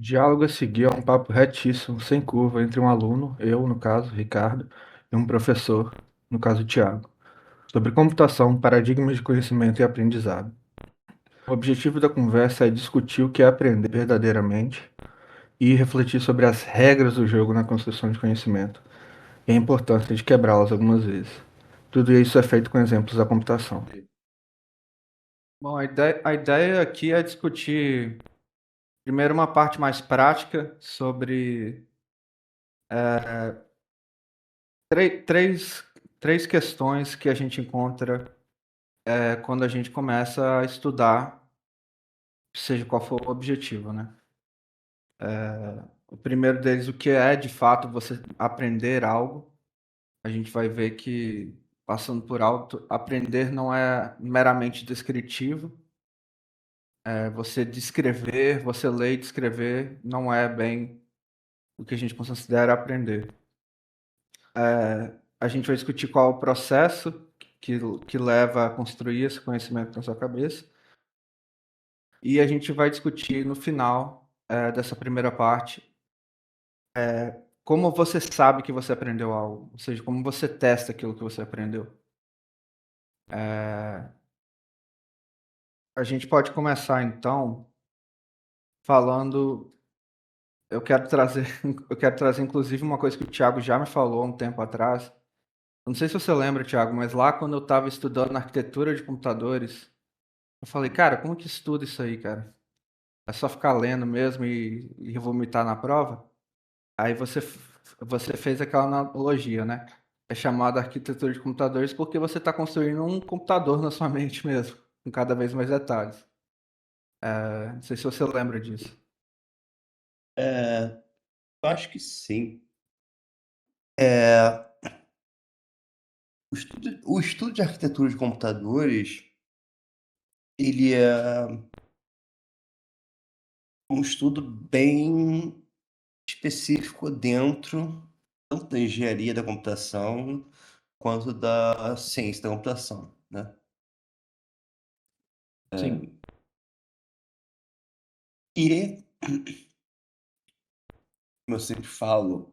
O diálogo a seguir é um papo retíssimo, sem curva, entre um aluno, eu, no caso, Ricardo, e um professor, no caso, Tiago, sobre computação, paradigmas de conhecimento e aprendizado. O objetivo da conversa é discutir o que é aprender verdadeiramente e refletir sobre as regras do jogo na construção de conhecimento e a importância de quebrá-las algumas vezes. Tudo isso é feito com exemplos da computação. Bom, a ideia aqui é discutir primeiro uma parte mais prática sobre três questões que a gente encontra quando a gente começa a estudar, seja qual for o objetivo, né? O primeiro deles, o que é de fato você aprender algo. A gente vai ver que, passando por alto, aprender não é meramente descritivo. Você descrever, você ler e descrever não é bem o que a gente considera aprender. A gente vai discutir qual é o processo que leva a construir esse conhecimento na sua cabeça. E a gente vai discutir no final dessa primeira parte como você sabe que você aprendeu algo, ou seja, como você testa aquilo que você aprendeu. A gente pode começar então falando. Eu quero trazer, eu quero trazer inclusive uma coisa que o Thiago já me falou há um tempo atrás. Não sei se você lembra, Thiago, mas lá quando eu estava estudando arquitetura de computadores, eu falei, cara, como que estuda isso aí, cara? É só ficar lendo mesmo e vomitar na prova? Aí você fez aquela analogia, né? É chamada arquitetura de computadores porque você está construindo um computador na sua mente mesmo, com cada vez mais detalhes. Não sei se você lembra disso. É, eu acho que sim. É, o estudo de arquitetura de computadores, ele é um estudo bem específico dentro tanto da engenharia da computação quanto da ciência da computação, né? Sim, E, como eu sempre falo,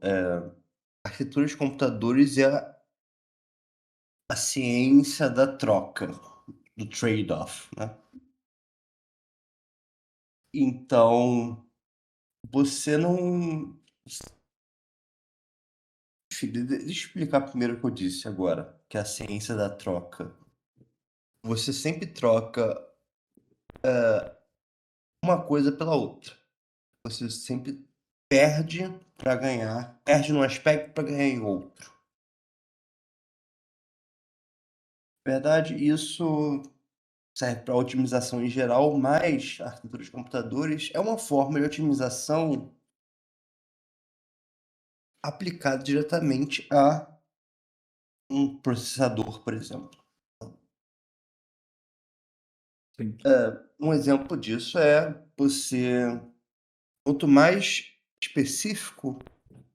a arquitetura de computadores é a ciência da troca, do trade-off, né? Então, você não. Enfim, deixa eu explicar primeiro o que eu disse agora, que é a ciência da troca. Você sempre troca uma coisa pela outra. Você sempre perde para ganhar, perde num aspecto para ganhar em outro. Na verdade, isso serve para otimização em geral, mas a arquitetura de computadores é uma forma de otimização aplicada diretamente a um processador, por exemplo. sim. Um exemplo disso é você, quanto mais específico,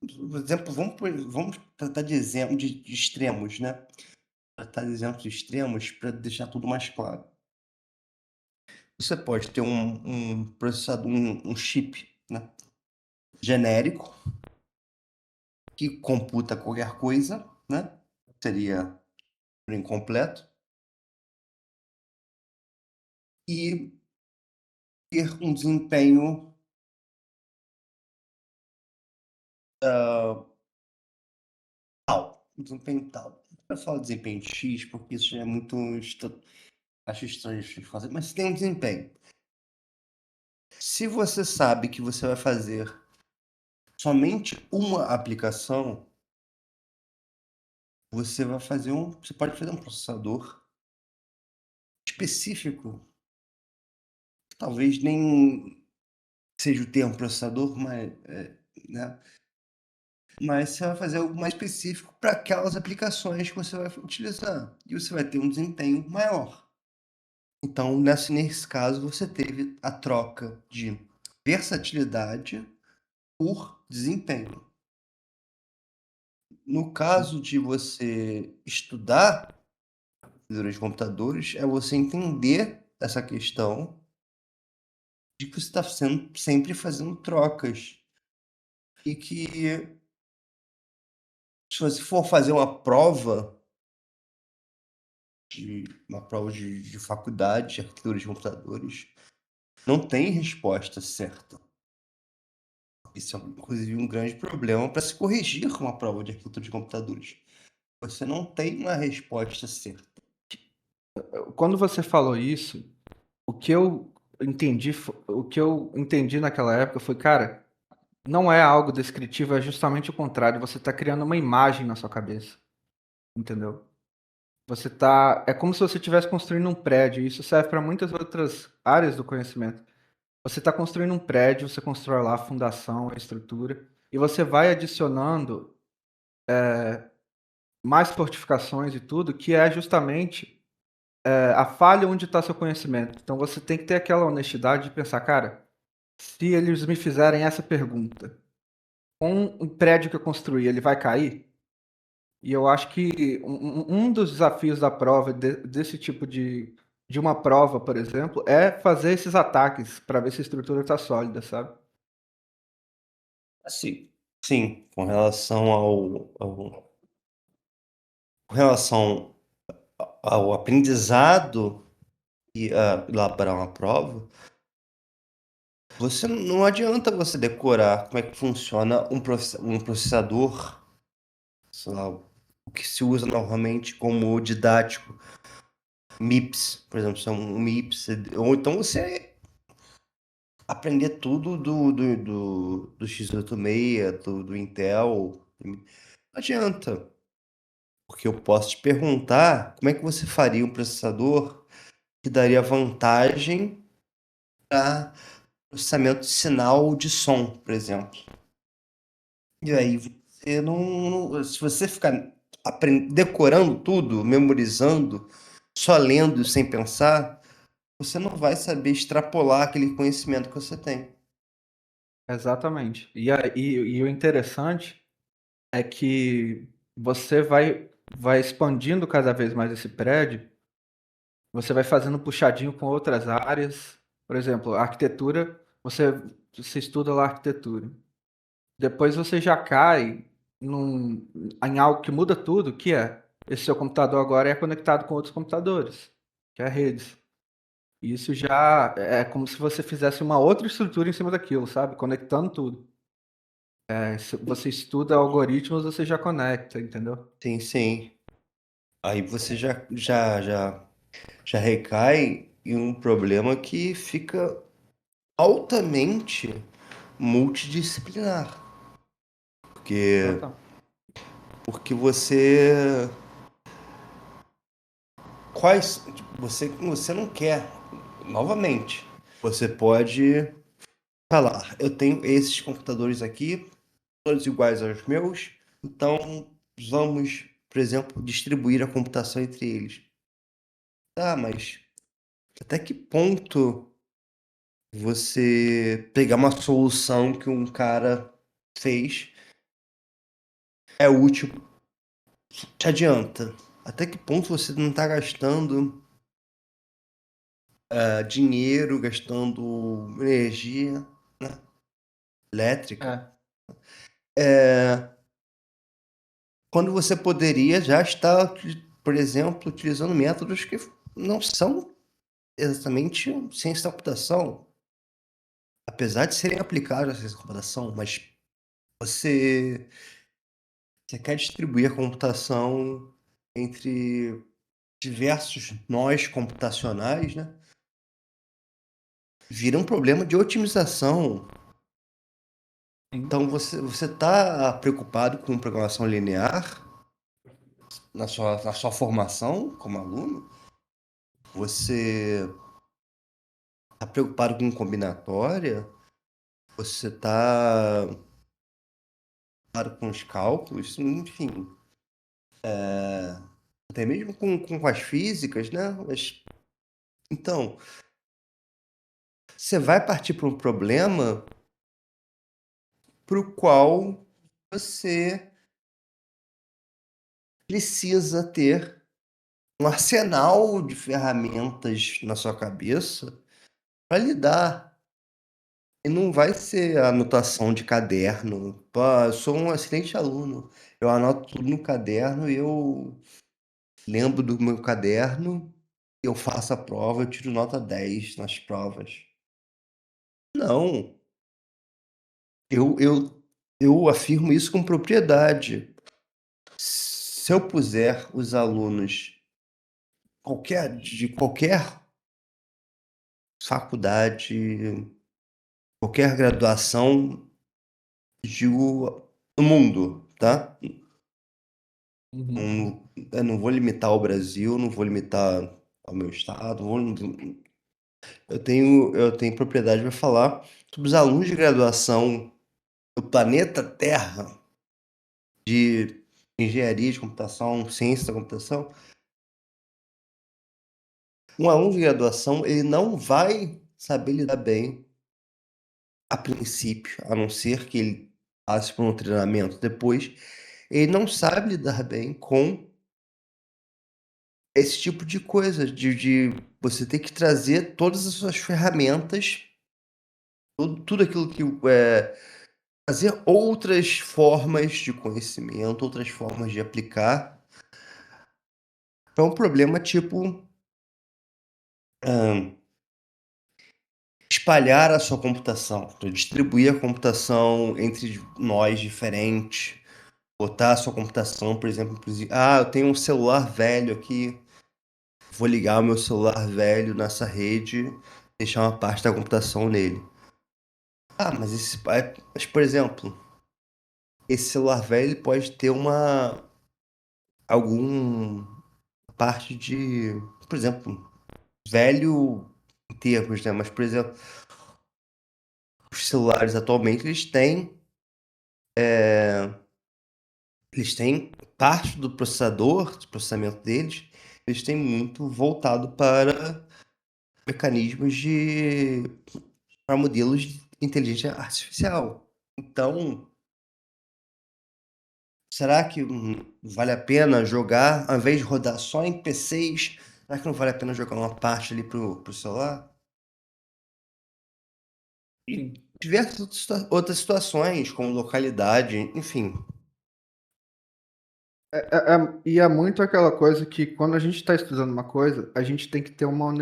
por exemplo, vamos tratar de exemplo de extremos, né? Tratar de exemplos extremos para deixar tudo mais claro. Você pode ter um processador, um chip, né, genérico que computa qualquer coisa, né? Seria por incompleto, e ter um desempenho tal. Um desempenho tal. Não quero falar desempenho X, porque isso já é muito. Acho estranho de fazer, mas tem um desempenho. Se você sabe que você vai fazer somente uma aplicação, você pode fazer um processador específico. Talvez nem seja o termo processador, mas, né? Mas você vai fazer algo mais específico para aquelas aplicações que você vai utilizar. E você vai ter um desempenho maior. Então, nesse caso, você teve a troca de versatilidade por desempenho. No caso de você estudar arquitetura de computadores, é você entender essa questão de que você está sempre fazendo trocas. E que se você for fazer uma prova de faculdade, de arquitetura de computadores, não tem resposta certa. Isso é, inclusive, um grande problema para se corrigir uma prova de arquitetura de computadores. Você não tem uma resposta certa. Quando você falou isso, o que eu entendi naquela época foi, cara, não é algo descritivo, é justamente o contrário. Você está criando uma imagem na sua cabeça, entendeu? É como se você estivesse construindo um prédio. E isso serve para muitas outras áreas do conhecimento. Você está construindo um prédio, você constrói lá a fundação, a estrutura, e você vai adicionando mais fortificações e tudo, que é justamente a falha onde está seu conhecimento. Então você tem que ter aquela honestidade de pensar, cara, se eles me fizerem essa pergunta, com um prédio que eu construí, ele vai cair? E eu acho que um dos desafios da prova, desse tipo de uma prova, por exemplo, é fazer esses ataques para ver se a estrutura está sólida, sabe? Assim, sim, com relação ao aprendizado e a elaborar uma prova, não adianta você decorar como é que funciona um processador, sei lá, o que se usa normalmente como didático, MIPS, por exemplo, são um MIPS, ou então você aprender tudo do x86, do Intel. Não adianta, porque eu posso te perguntar como é que você faria um processador que daria vantagem para processamento de sinal de som, por exemplo. E aí você se você ficar decorando tudo, memorizando, só lendo sem pensar, você não vai saber extrapolar aquele conhecimento que você tem. Exatamente. E o interessante é que você vai expandindo cada vez mais esse prédio, você vai fazendo puxadinho com outras áreas. Por exemplo, a arquitetura, você estuda lá arquitetura. Depois você já cai em algo que muda tudo, que é esse seu computador agora é conectado com outros computadores, que é redes. E isso já é como se você fizesse uma outra estrutura em cima daquilo, sabe? Conectando tudo. Se você estuda algoritmos, você já conecta, entendeu? Sim, sim. Aí você já recai em um problema que fica altamente multidisciplinar. Porque, Exatamente. porque você. Você não quer. Novamente, você pode falar: eu tenho esses computadores aqui, todos iguais aos meus, então vamos, por exemplo, distribuir a computação entre eles. Tá, mas até que ponto você pegar uma solução que um cara fez é útil, te adianta? Até que ponto você não está gastando dinheiro, gastando energia, né, elétrica, É, quando você poderia já estar, por exemplo, utilizando métodos que não são exatamente ciência da computação, apesar de serem aplicados à ciência da computação, mas você, você quer distribuir a computação entre diversos nós computacionais, né? Vira um problema de otimização. sim. Então você está preocupado com programação linear na sua formação como aluno? Você está preocupado com combinatória? Você está preocupado com os cálculos? Enfim, até mesmo com as físicas, né? Mas, então, você vai partir para um problema para o qual você precisa ter um arsenal de ferramentas na sua cabeça para lidar. E não vai ser anotação de caderno. Pô, eu sou um excelente aluno. Eu anoto tudo no caderno e eu lembro do meu caderno, eu faço a prova, eu tiro nota 10 nas provas. Não, eu, eu, eu afirmo isso com propriedade. Se eu puser os alunos de qualquer faculdade, qualquer graduação, digo, no mundo, tá? Uhum. Eu não vou limitar ao Brasil, não vou limitar ao meu estado, eu tenho propriedade para falar sobre os alunos de graduação do planeta Terra, de engenharia de computação, ciência da computação. Um aluno de graduação, ele não vai saber lidar bem a princípio, a não ser que ele passe por um treinamento depois. Ele não sabe lidar bem com esse tipo de coisa, de você ter que trazer todas as suas ferramentas, tudo aquilo que fazer outras formas de conhecimento, outras formas de aplicar. É um problema tipo hã, espalhar a sua computação, então distribuir a computação entre nós diferentes, botar a sua computação, por exemplo, eu tenho um celular velho aqui, vou ligar o meu celular velho nessa rede, deixar uma parte da computação nele. Mas, por exemplo, esse celular velho ele pode ter algum parte de, por exemplo, velho em termos, né? Mas, por exemplo, os celulares atualmente eles têm parte do processador, do processamento deles, eles têm muito voltado para mecanismos para modelos de inteligência artificial. Então, será que vale a pena jogar, ao invés de rodar só em PCs, será que não vale a pena jogar uma parte ali pro celular? E Sim. diversas outras situações, como localidade, enfim. E é muito aquela coisa que quando a gente está estudando uma coisa, a gente tem que ter uma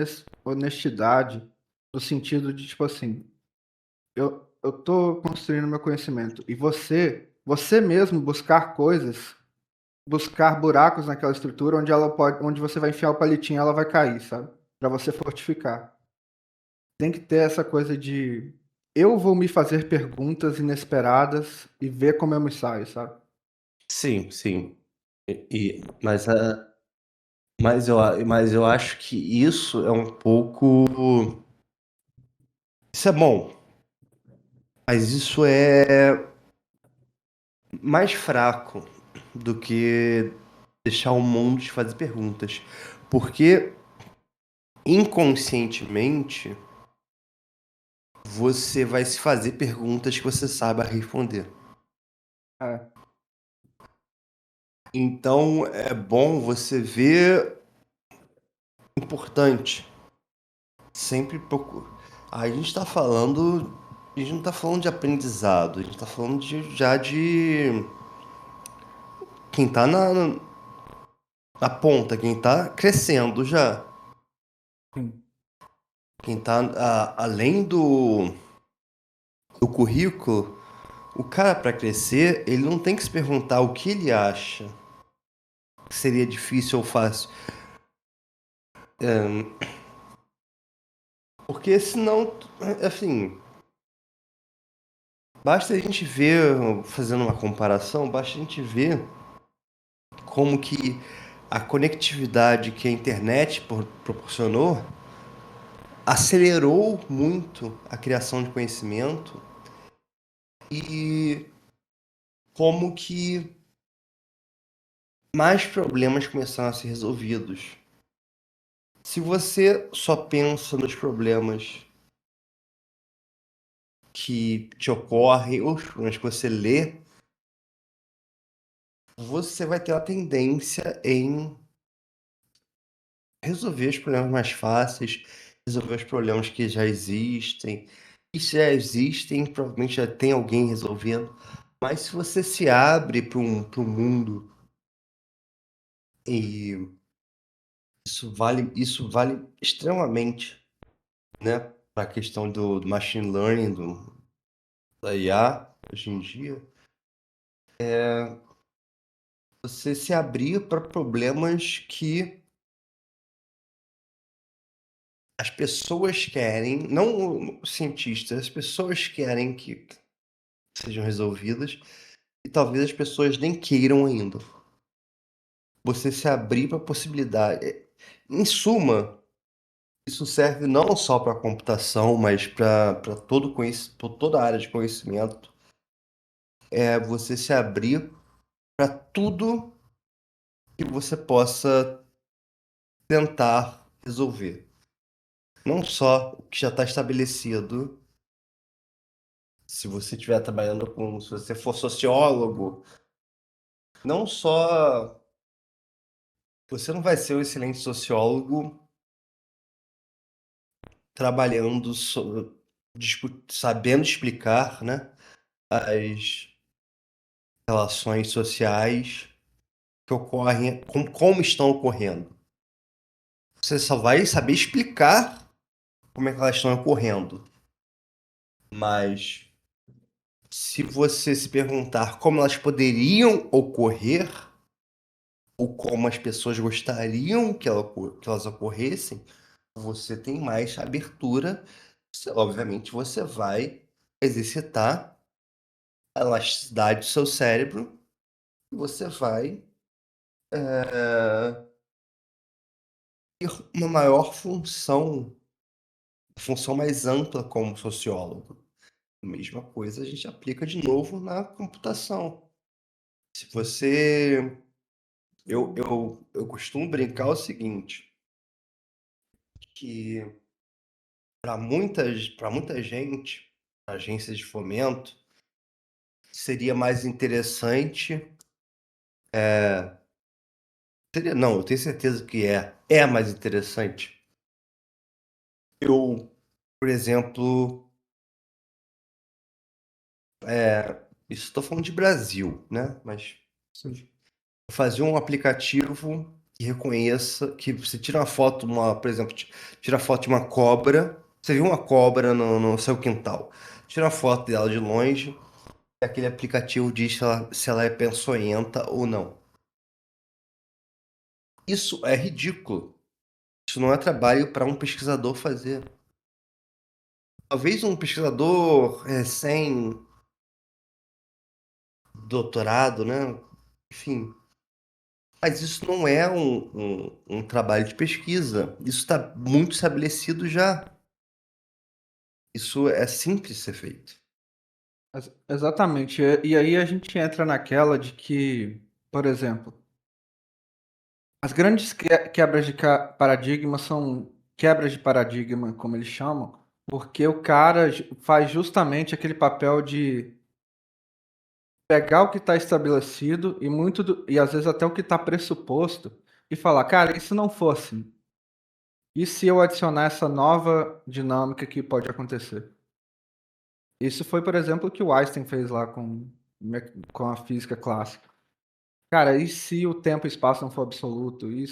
honestidade no sentido de, tipo assim, eu tô construindo meu conhecimento e você mesmo buscar coisas, buscar buracos naquela estrutura onde você vai enfiar o palitinho e ela vai cair, sabe? Para você fortificar. Tem que ter essa coisa de eu vou me fazer perguntas inesperadas e ver como eu me saio, sabe? Sim, sim. Mas eu acho que isso é um pouco. Isso é bom, mas isso é mais fraco do que deixar o mundo te fazer perguntas. Porque inconscientemente você vai se fazer perguntas que você saiba responder. É, Então é bom você ver importante. Sempre procura. A gente está falando. A gente não está falando de aprendizado, a gente está falando já de quem está na ponta, quem está crescendo já. sim. Quem está além do currículo, o cara para crescer, ele não tem que se perguntar o que ele acha que seria difícil ou fácil. Porque senão, assim, basta a gente ver, fazendo uma comparação, basta a gente ver como que a conectividade que a internet proporcionou acelerou muito a criação de conhecimento e como que mais problemas começaram a ser resolvidos. Se você só pensa nos problemas que te ocorrem ou os problemas que você lê, você vai ter a tendência em resolver os problemas mais fáceis, resolver os problemas que já existem. E já existem, provavelmente já tem alguém resolvendo. Mas se você se abre para um mundo, e isso vale extremamente, né, para a questão do machine learning, da IA, hoje em dia, você se abrir para problemas que as pessoas querem, não os cientistas, as pessoas querem que sejam resolvidas e talvez as pessoas nem queiram ainda. Você se abrir para possibilidade. Em suma, isso serve não só para a computação, mas para toda a área de conhecimento. É você se abrir para tudo que você possa tentar resolver. Não só o que já está estabelecido. Se você estiver trabalhando se você for sociólogo, não só você não vai ser um excelente sociólogo trabalhando, sabendo explicar, né, as relações sociais que ocorrem, como estão ocorrendo. Você só vai saber explicar como é que elas estão ocorrendo. Mas se você se perguntar como elas poderiam ocorrer, ou como as pessoas gostariam que elas ocorressem, você tem mais abertura. Obviamente, você vai exercitar a elasticidade do seu cérebro e você vai ter uma maior função mais ampla como sociólogo. A mesma coisa a gente aplica de novo na computação. Se você. Eu costumo brincar o seguinte, que para muita gente, agências de fomento, seria mais interessante. Não, eu tenho certeza que é mais interessante. Eu, por exemplo, isso estou falando de Brasil, né? Mas sim, fazer um aplicativo que reconheça que você tira uma foto, por exemplo, tira a foto de uma cobra. Você viu uma cobra no seu quintal. Tira a foto dela de longe. E aquele aplicativo diz se ela é peçonhenta ou não. Isso é ridículo. Isso não é trabalho para um pesquisador fazer. Talvez um pesquisador recém-doutorado, né? Enfim. Mas isso não é um trabalho de pesquisa. Isso está muito estabelecido já. Isso é simples de ser feito. Exatamente. E aí a gente entra naquela de que, por exemplo, as grandes quebras de paradigma são quebras de paradigma, como eles chamam, porque o cara faz justamente aquele papel de pegar o que está estabelecido e e às vezes até o que está pressuposto e falar, cara, e se não fosse? E se eu adicionar essa nova dinâmica que pode acontecer? Isso foi, por exemplo, o que o Einstein fez lá com a física clássica. Cara, e se o tempo e espaço não for absoluto? E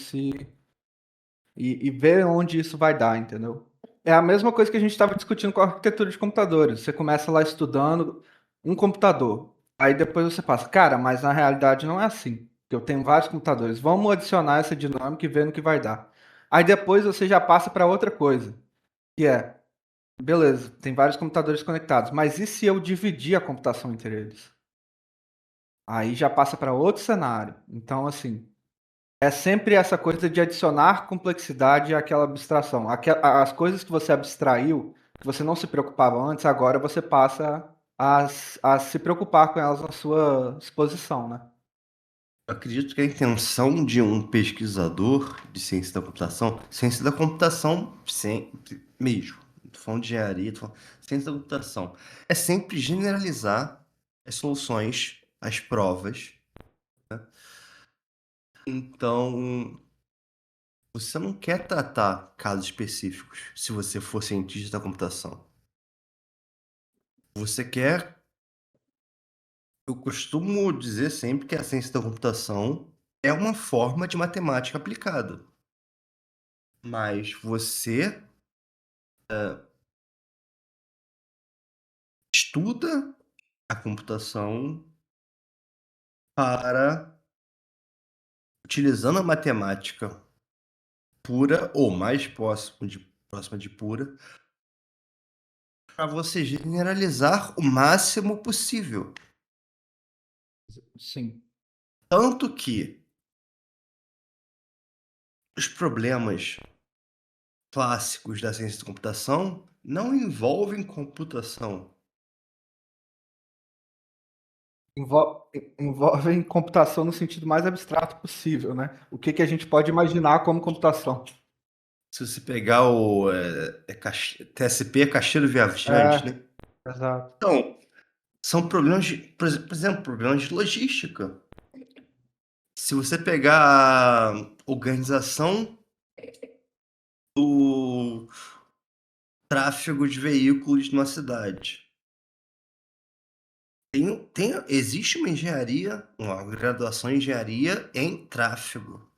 ver onde isso vai dar, entendeu? É a mesma coisa que a gente estava discutindo com a arquitetura de computadores. Você começa lá estudando um computador. Aí depois você passa, cara, mas na realidade não é assim. Eu tenho vários computadores. Vamos adicionar essa dinâmica e ver no que vai dar. Aí depois você já passa para outra coisa, que é, beleza, tem vários computadores conectados, mas e se eu dividir a computação entre eles? Aí já passa para outro cenário. Então, assim, é sempre essa coisa de adicionar complexidade àquela abstração. As coisas que você abstraiu, que você não se preocupava antes, agora você passa a se preocupar com elas na sua exposição, né? Eu acredito que a intenção de um pesquisador de ciência da computação sempre mesmo, tô falando de engenharia, tô falando, ciência da computação, é sempre generalizar as soluções, as provas. Então, você não quer tratar casos específicos se você for cientista da computação. Você quer eu costumo dizer sempre que a ciência da computação é uma forma de matemática aplicada, mas você estuda a computação para utilizando a matemática pura ou mais próxima de pura, para você generalizar o máximo possível. Sim, Tanto que os problemas clássicos da ciência da computação não envolvem computação. envolvem computação no sentido mais abstrato possível, né? O que que a gente pode imaginar como computação. Se você pegar o TSP, é Caixeiro Viajante, É, né? exato. Então, são problemas de, por exemplo, problemas de logística. Se você pegar a organização do tráfego de veículos numa cidade, existe uma engenharia, uma graduação em engenharia em tráfego,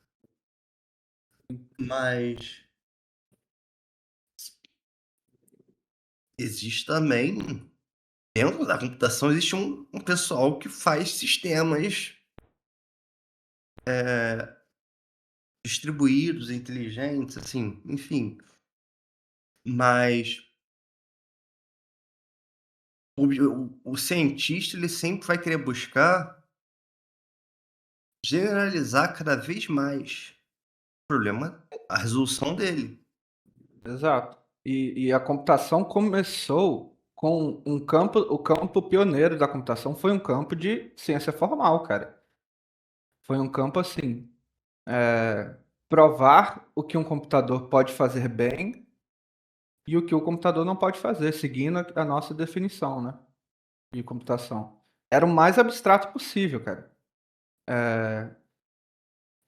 mas existe também, dentro da computação, existe um pessoal que faz sistemas distribuídos, inteligentes, assim, enfim. Mas o cientista ele sempre vai querer buscar generalizar cada vez mais o problema, a resolução dele. Exato. E a computação começou com um campo, o campo pioneiro da computação foi um campo de ciência formal, cara. Foi um campo assim, provar o que um computador pode fazer bem e o que o computador não pode fazer, seguindo a nossa definição, né, de computação. Era o mais abstrato possível, cara.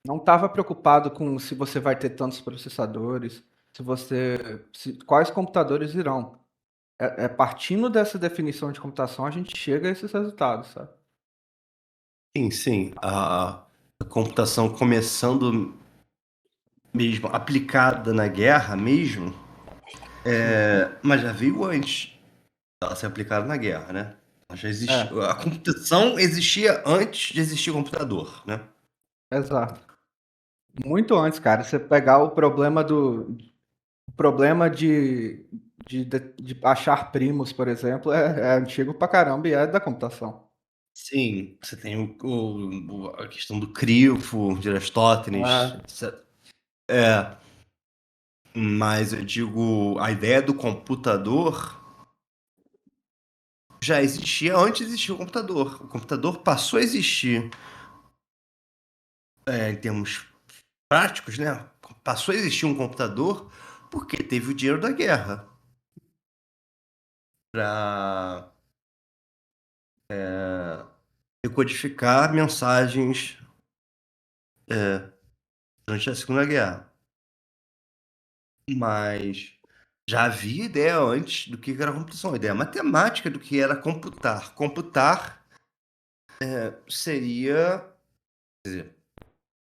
Não estava preocupado com se você vai ter tantos processadores, quais computadores irão. Partindo dessa definição de computação, a gente chega a esses resultados, sabe? Sim, sim, a computação começando mesmo, aplicada na guerra mesmo, Sim, mas já veio antes dela ser aplicada na guerra, né? Ela já é, existia, a computação existia antes de existir o computador, né? exato. Muito antes, cara, você pegar o problema de achar primos, por exemplo, é antigo pra caramba e é da computação. Sim, você tem a questão do Crifo, de Aristótenes, É, etc. É, mas eu digo, a ideia do computador já existia antes de existir o computador. O computador passou a existir, em termos práticos, né? Passou a existir um computador porque teve o dinheiro da guerra para decodificar mensagens durante a Segunda Guerra. Mas já havia ideia antes do que era computação, a ideia matemática do que era computar. Computar seria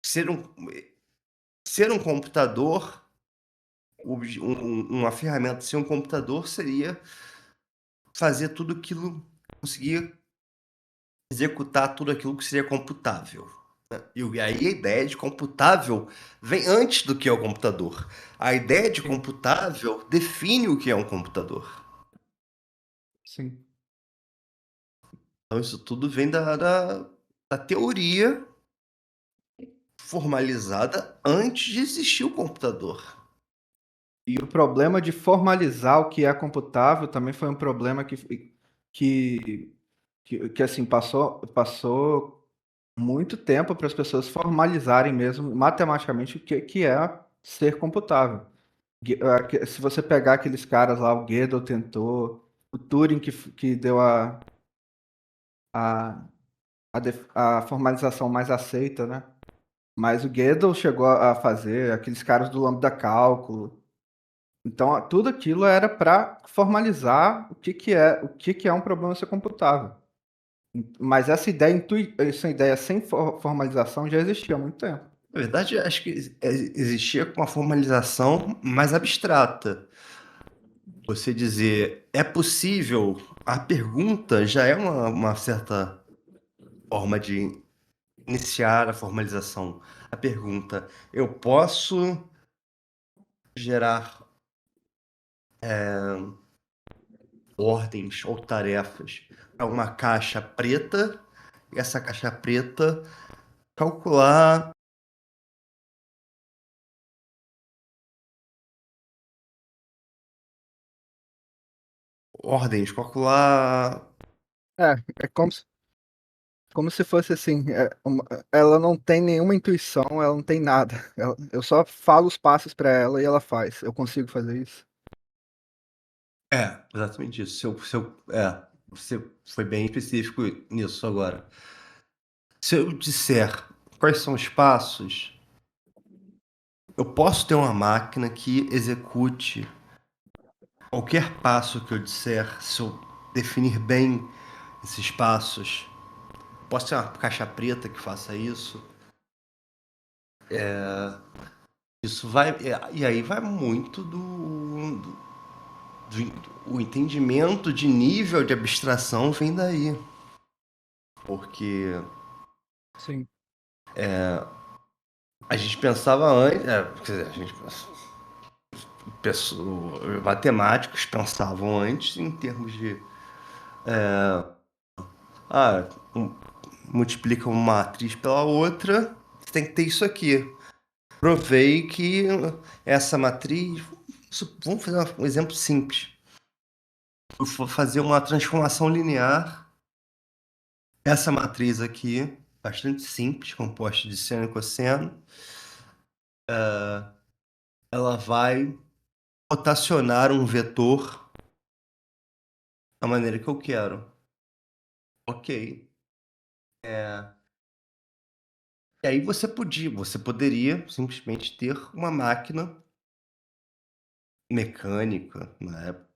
ser um, ser um computador, uma ferramenta ser um computador seria fazer tudo aquilo, conseguir executar tudo aquilo que seria computável. Né? E aí a ideia de computável vem antes do que é o computador. A ideia de sim, computável define o que é um computador. sim. Então isso tudo vem da teoria formalizada antes de existir o computador. E o problema de formalizar o que é computável também foi um problema que, que assim, passou muito tempo para as pessoas formalizarem mesmo matematicamente o que é ser computável. Se você pegar aqueles caras lá, o Gödel tentou, o Turing que deu a, a formalização mais aceita, né? Mas o Gödel chegou a fazer, aqueles caras do lambda cálculo. Então, tudo aquilo era para formalizar o que é um problema ser computável. Mas essa ideia sem formalização já existia há muito tempo. Na verdade, acho que existia com uma formalização mais abstrata. Você dizer: "É possível", a pergunta já é uma certa forma de iniciar a formalização. A pergunta: "Eu posso gerar, ordens ou tarefas para uma caixa preta, e essa caixa preta calcular ordens, calcular". É, é como se fosse assim, ela não tem nenhuma intuição, ela não tem nada. Eu só falo os passos para ela e ela faz. Eu consigo fazer isso? É, exatamente isso. Você foi bem específico nisso agora. Se eu disser quais são os passos, eu posso ter uma máquina que execute qualquer passo que eu disser, se eu definir bem esses passos. Posso ter uma caixa preta que faça isso. Isso vai. E aí vai muito o entendimento de nível de abstração vem daí. Porque Sim, a gente pensava antes. Quer dizer, matemáticos pensavam antes em termos de. Ah, multiplica uma matriz pela outra, você tem que ter isso aqui. Provei que essa matriz. Vamos fazer um exemplo simples. Eu vou fazer uma transformação linear. Essa matriz aqui, bastante simples, composta de seno e cosseno, ela vai rotacionar um vetor da maneira que eu quero. Ok. E aí você poderia simplesmente ter uma máquina mecânica na época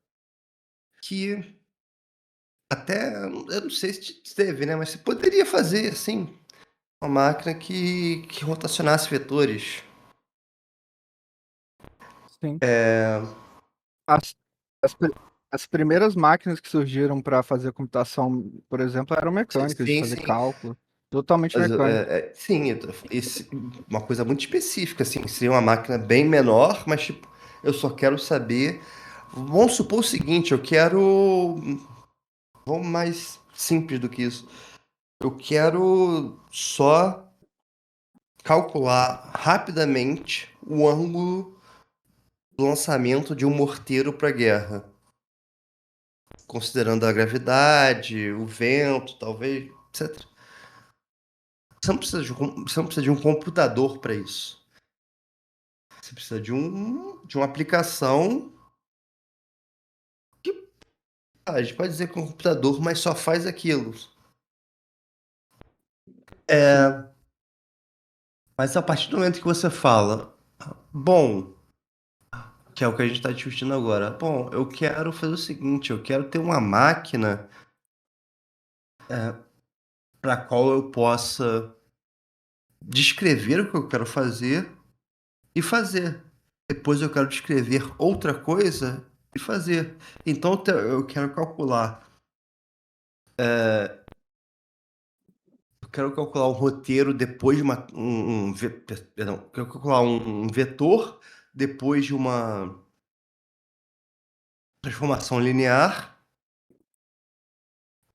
que até eu não sei se teve, né, mas você poderia fazer, assim, uma máquina que rotacionasse vetores. sim. Eh, As, as, pri- as primeiras máquinas que surgiram para fazer computação, por exemplo, eram mecânicas, de sim, fazer sim. cálculo. Totalmente Mas, mecânico. sim, uma coisa muito específica, assim, seria uma máquina bem menor, mas, tipo, eu só quero saber vamos supor o seguinte, eu quero vamos mais simples do que isso. Eu quero só calcular rapidamente o ângulo do lançamento de um morteiro para guerra, considerando a gravidade, o vento, talvez, etc. Você não precisa de um computador para isso. Você precisa de uma aplicação que a gente pode dizer que é um computador, mas só faz aquilo. Sim, Mas a partir do momento que você fala, bom, que é o que a gente está discutindo agora, bom, eu quero fazer o seguinte, eu quero ter uma máquina para a qual eu possa descrever o que eu quero fazer e fazer. Depois eu quero descrever outra coisa e fazer. Então eu quero calcular. Eu quero calcular um roteiro depois de perdão, eu quero calcular um vetor depois de uma transformação linear.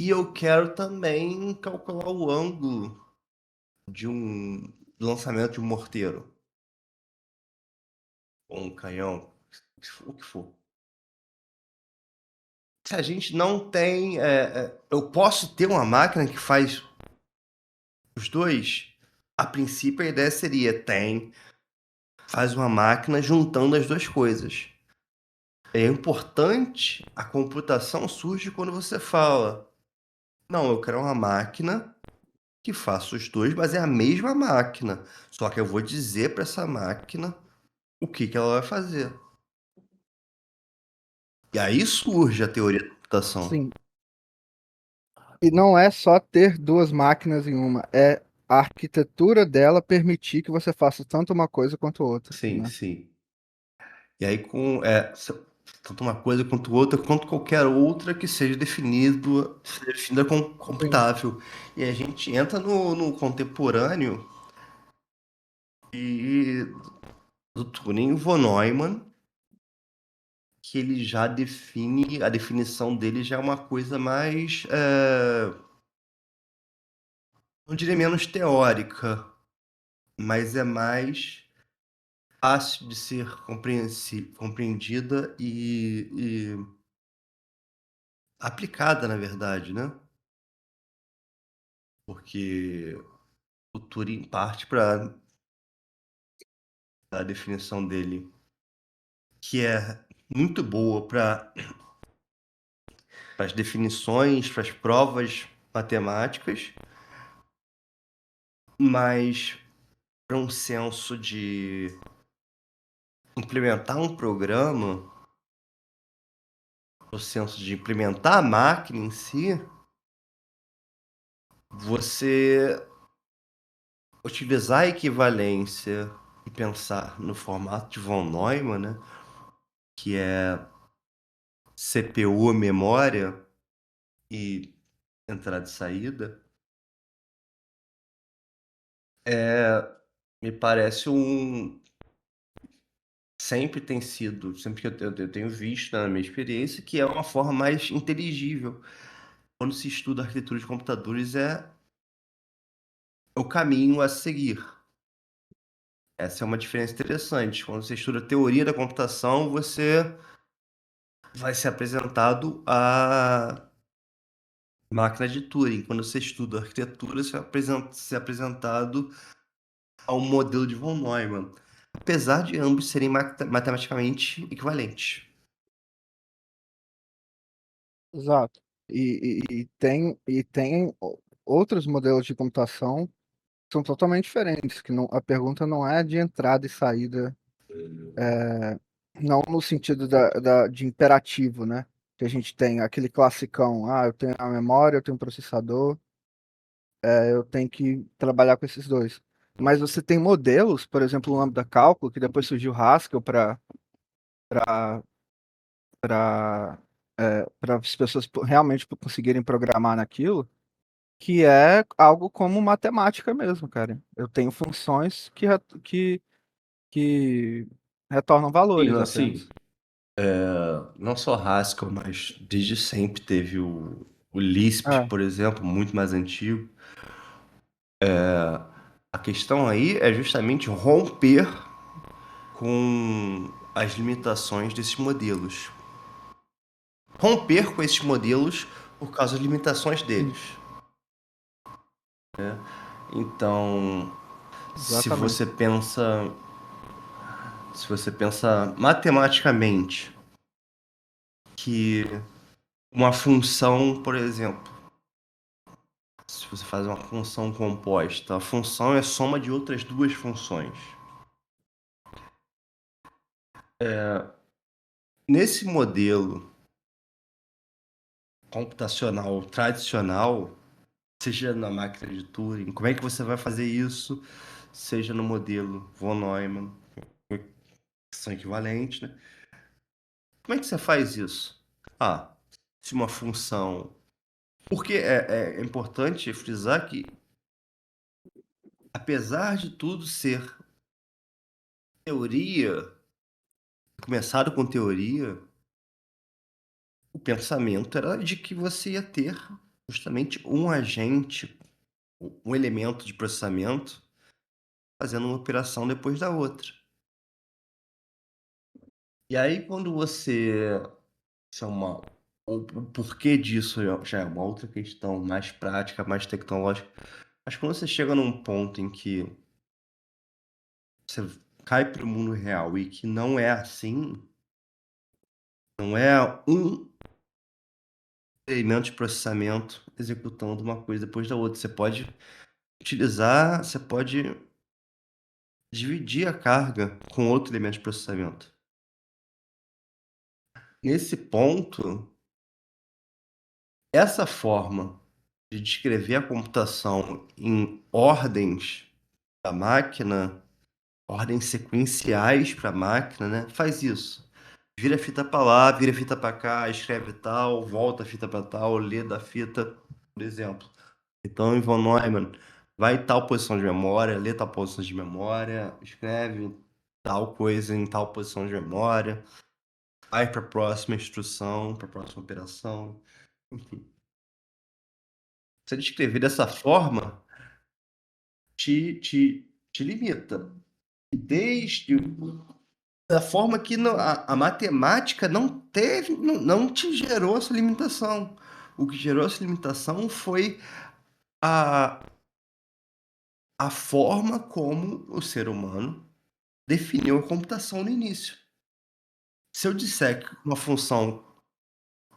E eu quero também calcular o ângulo do lançamento de um morteiro ou um canhão, o que for. Se a gente não tem, eu posso ter uma máquina que faz os dois? A princípio, a ideia seria: faz uma máquina juntando as duas coisas. É importante, a computação surge quando você fala: não, eu quero uma máquina que faça os dois, mas é a mesma máquina. Só que eu vou dizer para essa máquina o que ela vai fazer. E aí surge a teoria da computação. Sim. E não é só ter duas máquinas em uma, é a arquitetura dela permitir que você faça tanto uma coisa quanto outra, Sim, né? sim. E aí tanto uma coisa quanto outra, quanto qualquer outra que seja definida como Sim. computável. E a gente entra no contemporâneo e do Turing von Neumann, que ele já define, a definição dele já é uma coisa mais, não diria menos teórica, mas é mais fácil de ser compreendida e aplicada, na verdade, né? Porque o Turing parte para a definição dele, que é muito boa para as definições, para as provas matemáticas, mas para um senso de implementar um programa, o senso de implementar a máquina em si, você utilizar a equivalência e pensar no formato de von Neumann, né, que é CPU, memória e entrada e saída, me parece sempre tem sido, sempre que eu tenho visto na minha experiência, que é uma forma mais inteligível. Quando se estuda arquitetura de computadores, é o caminho a seguir. Essa é uma diferença interessante. Quando você estuda teoria da computação, você vai ser apresentado a máquina de Turing. Quando você estuda arquitetura, você vai ser apresentado ao modelo de von Neumann, apesar de ambos serem matematicamente equivalentes. Exato. E tem outros modelos de computação que são totalmente diferentes, que não, a pergunta não é de entrada e saída, é, não no sentido de imperativo, né? Que a gente tem aquele classicão, eu tenho a memória, eu tenho o processador, eu tenho que trabalhar com esses dois. Mas você tem modelos, por exemplo, o Lambda Cálculo, que depois surgiu o Haskell para as pessoas realmente conseguirem programar naquilo, que é algo como matemática mesmo, cara. Eu tenho funções que retornam E valores assim, apenas. não só Haskell, mas desde sempre teve o Lisp, É, por exemplo, muito mais antigo. A questão aí é justamente romper com as limitações desses modelos. Romper com esses modelos por causa das limitações sim, deles. Então, se você exatamente. pensa, se você pensa matematicamente que uma função, por exemplo, se você faz uma função composta, a função é a soma de outras duas funções. Nesse modelo computacional tradicional, seja na máquina de Turing, como é que você vai fazer isso? Seja no modelo von Neumann, que são equivalentes, né? Como é que você faz isso? Se uma função. Porque é importante frisar que, apesar de tudo ser teoria, começado com teoria, o pensamento era de que você ia ter justamente um agente, um elemento de processamento, fazendo uma operação depois da outra. E aí, quando você. Isso é uma. O porquê disso já é uma outra questão mais prática, mais tecnológica. Mas quando você chega num ponto em que você cai para o mundo real e que não é assim, não é um elemento de processamento executando uma coisa depois da outra. Você pode dividir a carga com outro elemento de processamento. Nesse ponto, essa forma de descrever a computação em ordens da máquina, ordens sequenciais para a máquina, né, faz isso. Vira a fita para lá, vira a fita para cá, escreve tal, volta a fita para tal, lê da fita, por exemplo. Então, em von Neumann, vai em tal posição de memória, lê tal posição de memória, escreve tal coisa em tal posição de memória, vai para a próxima instrução, para a próxima operação, enfim. Você descrever dessa forma te limita. Desde da forma que a matemática não te gerou essa limitação. O que gerou essa limitação foi a, a forma como o ser humano definiu a computação no início. Se eu disser que uma função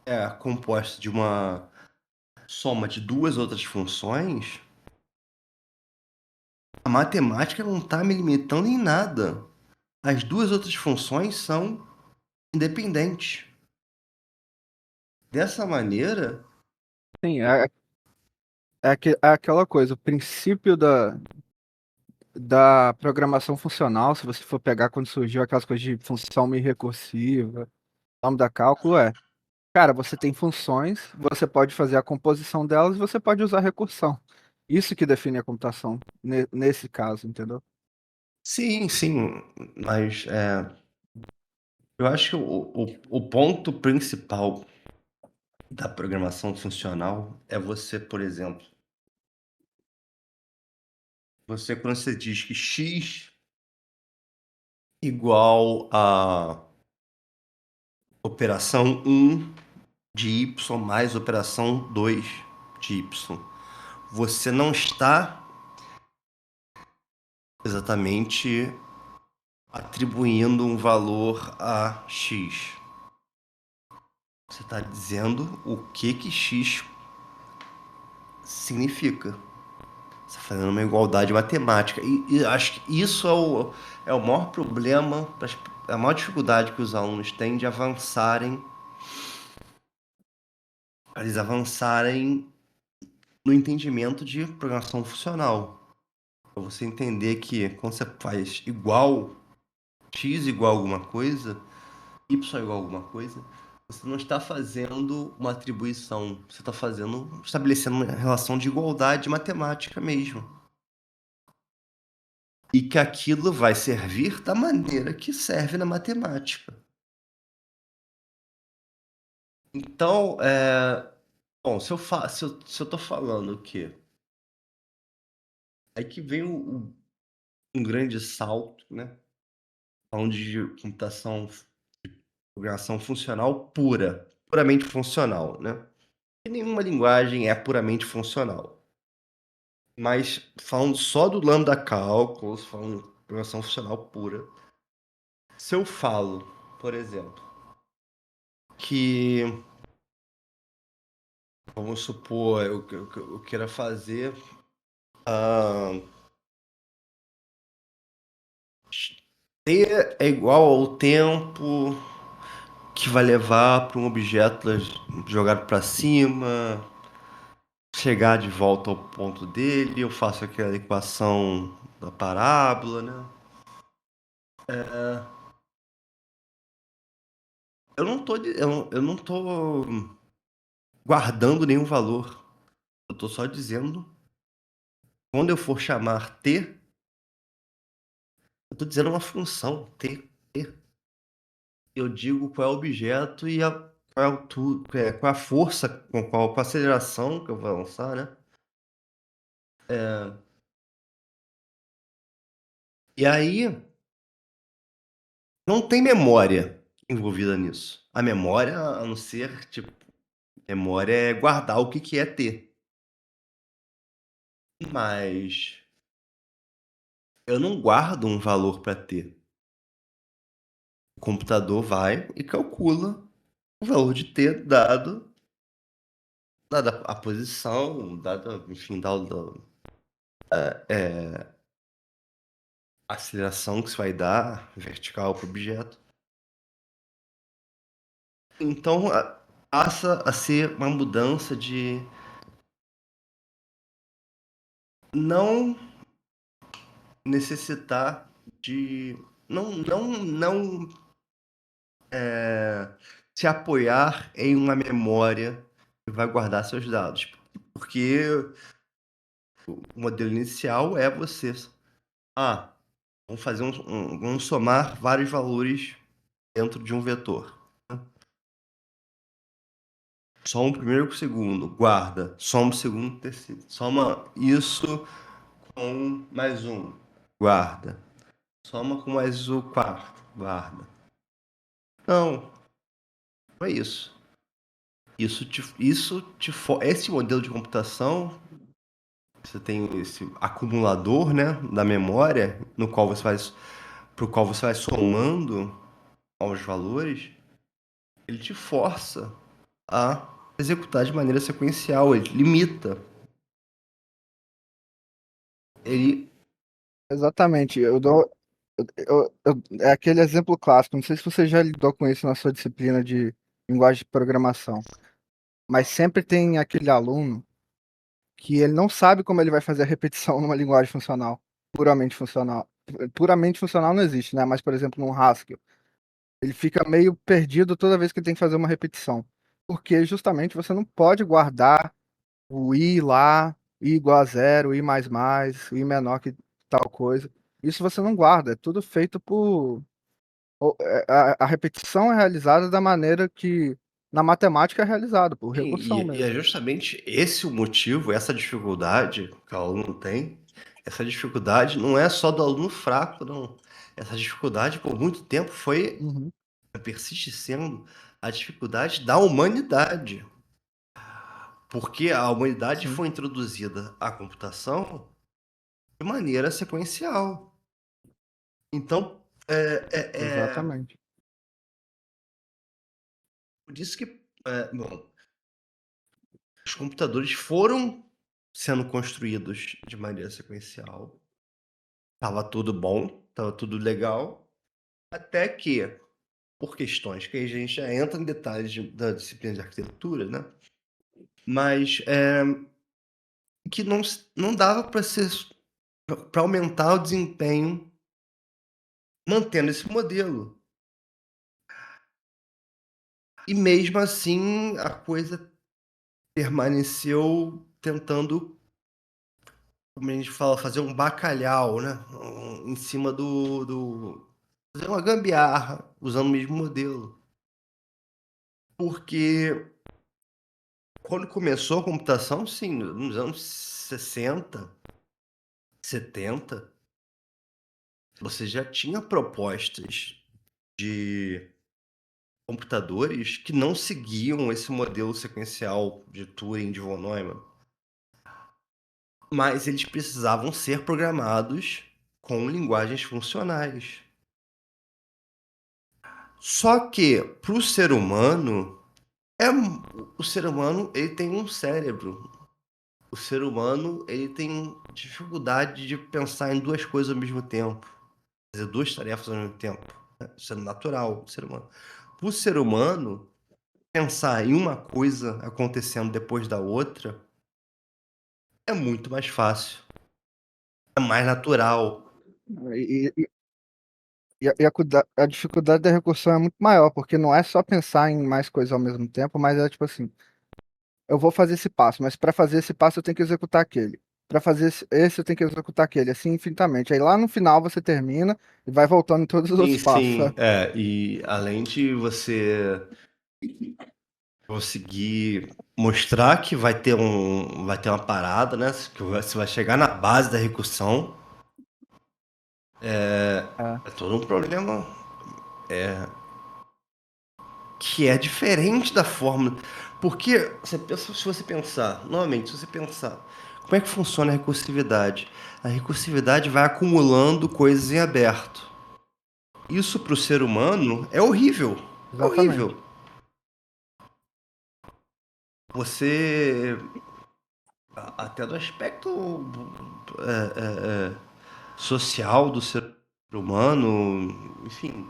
é composta de uma soma de duas outras funções, a matemática não está me limitando em nada. As duas outras funções são independentes. Dessa maneira, Sim, é aquela coisa, o princípio da programação funcional, se você for pegar quando surgiu aquelas coisas de função meio recursiva, nome da cálculo cara, você tem funções, você pode fazer a composição delas e você pode usar recursão. Isso que define a computação, nesse caso, entendeu? sim, sim, mas eu acho que o ponto principal da programação funcional é você, por exemplo, quando você diz que x igual a operação um de y mais operação 2 de y, você não está exatamente atribuindo um valor a x. Você está dizendo o que x significa. Você está fazendo uma igualdade matemática. E acho que isso é o maior problema, a maior dificuldade que os alunos têm de avançarem, para eles avançarem no entendimento de programação funcional. Para você entender que quando você faz igual, x igual a alguma coisa, y igual a alguma coisa, você não está fazendo uma atribuição, você está estabelecendo uma relação de igualdade matemática mesmo. E que aquilo vai servir da maneira que serve na matemática. Então, bom, se eu tô falando que aí que vem um grande salto, né? Onde de computação, programação funcional pura, puramente funcional, né? E nenhuma linguagem é puramente funcional. Mas falando só do lambda cálculos, falando de programação funcional pura, se eu falo, por exemplo, que vamos supor, eu queira fazer T é igual ao tempo que vai levar para um objeto jogado para cima, chegar de volta ao ponto dele, eu faço aquela equação da parábola, né? Eu não tô guardando nenhum valor. Eu tô só dizendo, quando eu for chamar t, eu tô dizendo uma função t. Eu digo qual é o objeto e qual é a altura, qual é a força qual a aceleração que eu vou lançar, né? E aí, não tem memória envolvida nisso. A memória, a não ser, tipo, memória é guardar o que que é ter. Mas eu não guardo um valor para ter. O computador vai e calcula o valor de ter dada a posição, enfim, dada a aceleração que se vai dar vertical para o objeto. Então passa a ser uma mudança de não necessitar de não se apoiar em uma memória que vai guardar seus dados. Porque o modelo inicial é você, ah, vamos fazer vamos somar vários valores dentro de um vetor. Soma o primeiro com o segundo, guarda. Soma o segundo com o terceiro. Soma isso com mais um, guarda. Soma com mais o quarto, guarda. Não, não é isso. Esse modelo de computação, você tem esse acumulador, né, da memória, no qual você vai, pro qual você vai somando aos valores, ele te força a executar de maneira sequencial, ele limita. Ele Exatamente. É aquele exemplo clássico. Não sei se você já lidou com isso na sua disciplina de linguagem de programação, mas sempre tem aquele aluno que ele não sabe como ele vai fazer a repetição numa linguagem funcional, puramente funcional. Puramente funcional não existe, né? Mas, por exemplo, num Haskell, ele fica meio perdido toda vez que ele tem que fazer uma repetição. Porque justamente você não pode guardar o i lá, i igual a zero, i mais mais, i menor que tal coisa. Isso você não guarda, é tudo feito por. A repetição é realizada da maneira que na matemática é realizado, por Sim, recursão e é mesmo. justamente esse o motivo, essa dificuldade que o aluno tem. Essa dificuldade não é só do aluno fraco, não. Essa dificuldade, por muito tempo, Uhum, persiste sendo a dificuldade da humanidade. Porque a humanidade sim, foi introduzida à computação de maneira sequencial. Então, é exatamente. por isso que, bom, os computadores foram sendo construídos de maneira sequencial. Tava tudo bom, tava tudo legal, até que, por questões que a gente já entra em detalhes da disciplina de arquitetura, né? Mas que não dava para ser para aumentar o desempenho mantendo esse modelo. E mesmo assim a coisa permaneceu tentando, como a gente fala, fazer um bacalhau, né? Em cima fazer uma gambiarra usando o mesmo modelo. Porque quando começou a computação, sim, nos anos 60, 70, você já tinha propostas de computadores que não seguiam esse modelo sequencial de Turing, de von Neumann, mas eles precisavam ser programados com linguagens funcionais. Só que para é o ser humano ele tem um cérebro. O ser humano ele tem dificuldade de pensar em duas coisas ao mesmo tempo, fazer duas tarefas ao mesmo tempo, né? Isso é natural do ser humano. Para o ser humano, pensar em uma coisa acontecendo depois da outra é muito mais fácil, é mais natural. A dificuldade da recursão é muito maior, porque não é só pensar em mais coisas ao mesmo tempo, mas é tipo assim, eu vou fazer esse passo, mas para fazer esse passo eu tenho que executar aquele. Para fazer esse eu tenho que executar aquele, assim infinitamente. Aí lá no final você termina e vai voltando em todos os Sim, outros passos, sim, sabe? e além de você conseguir mostrar que vai ter uma parada, né, que você vai chegar na base da recursão, É, é todo um problema que é diferente da fórmula. Porque se você pensar, novamente, se você pensar, como é que funciona a recursividade? A recursividade vai acumulando coisas em aberto. Isso para o ser humano é horrível. É exatamente. horrível. Você, até do aspecto social do ser humano, enfim,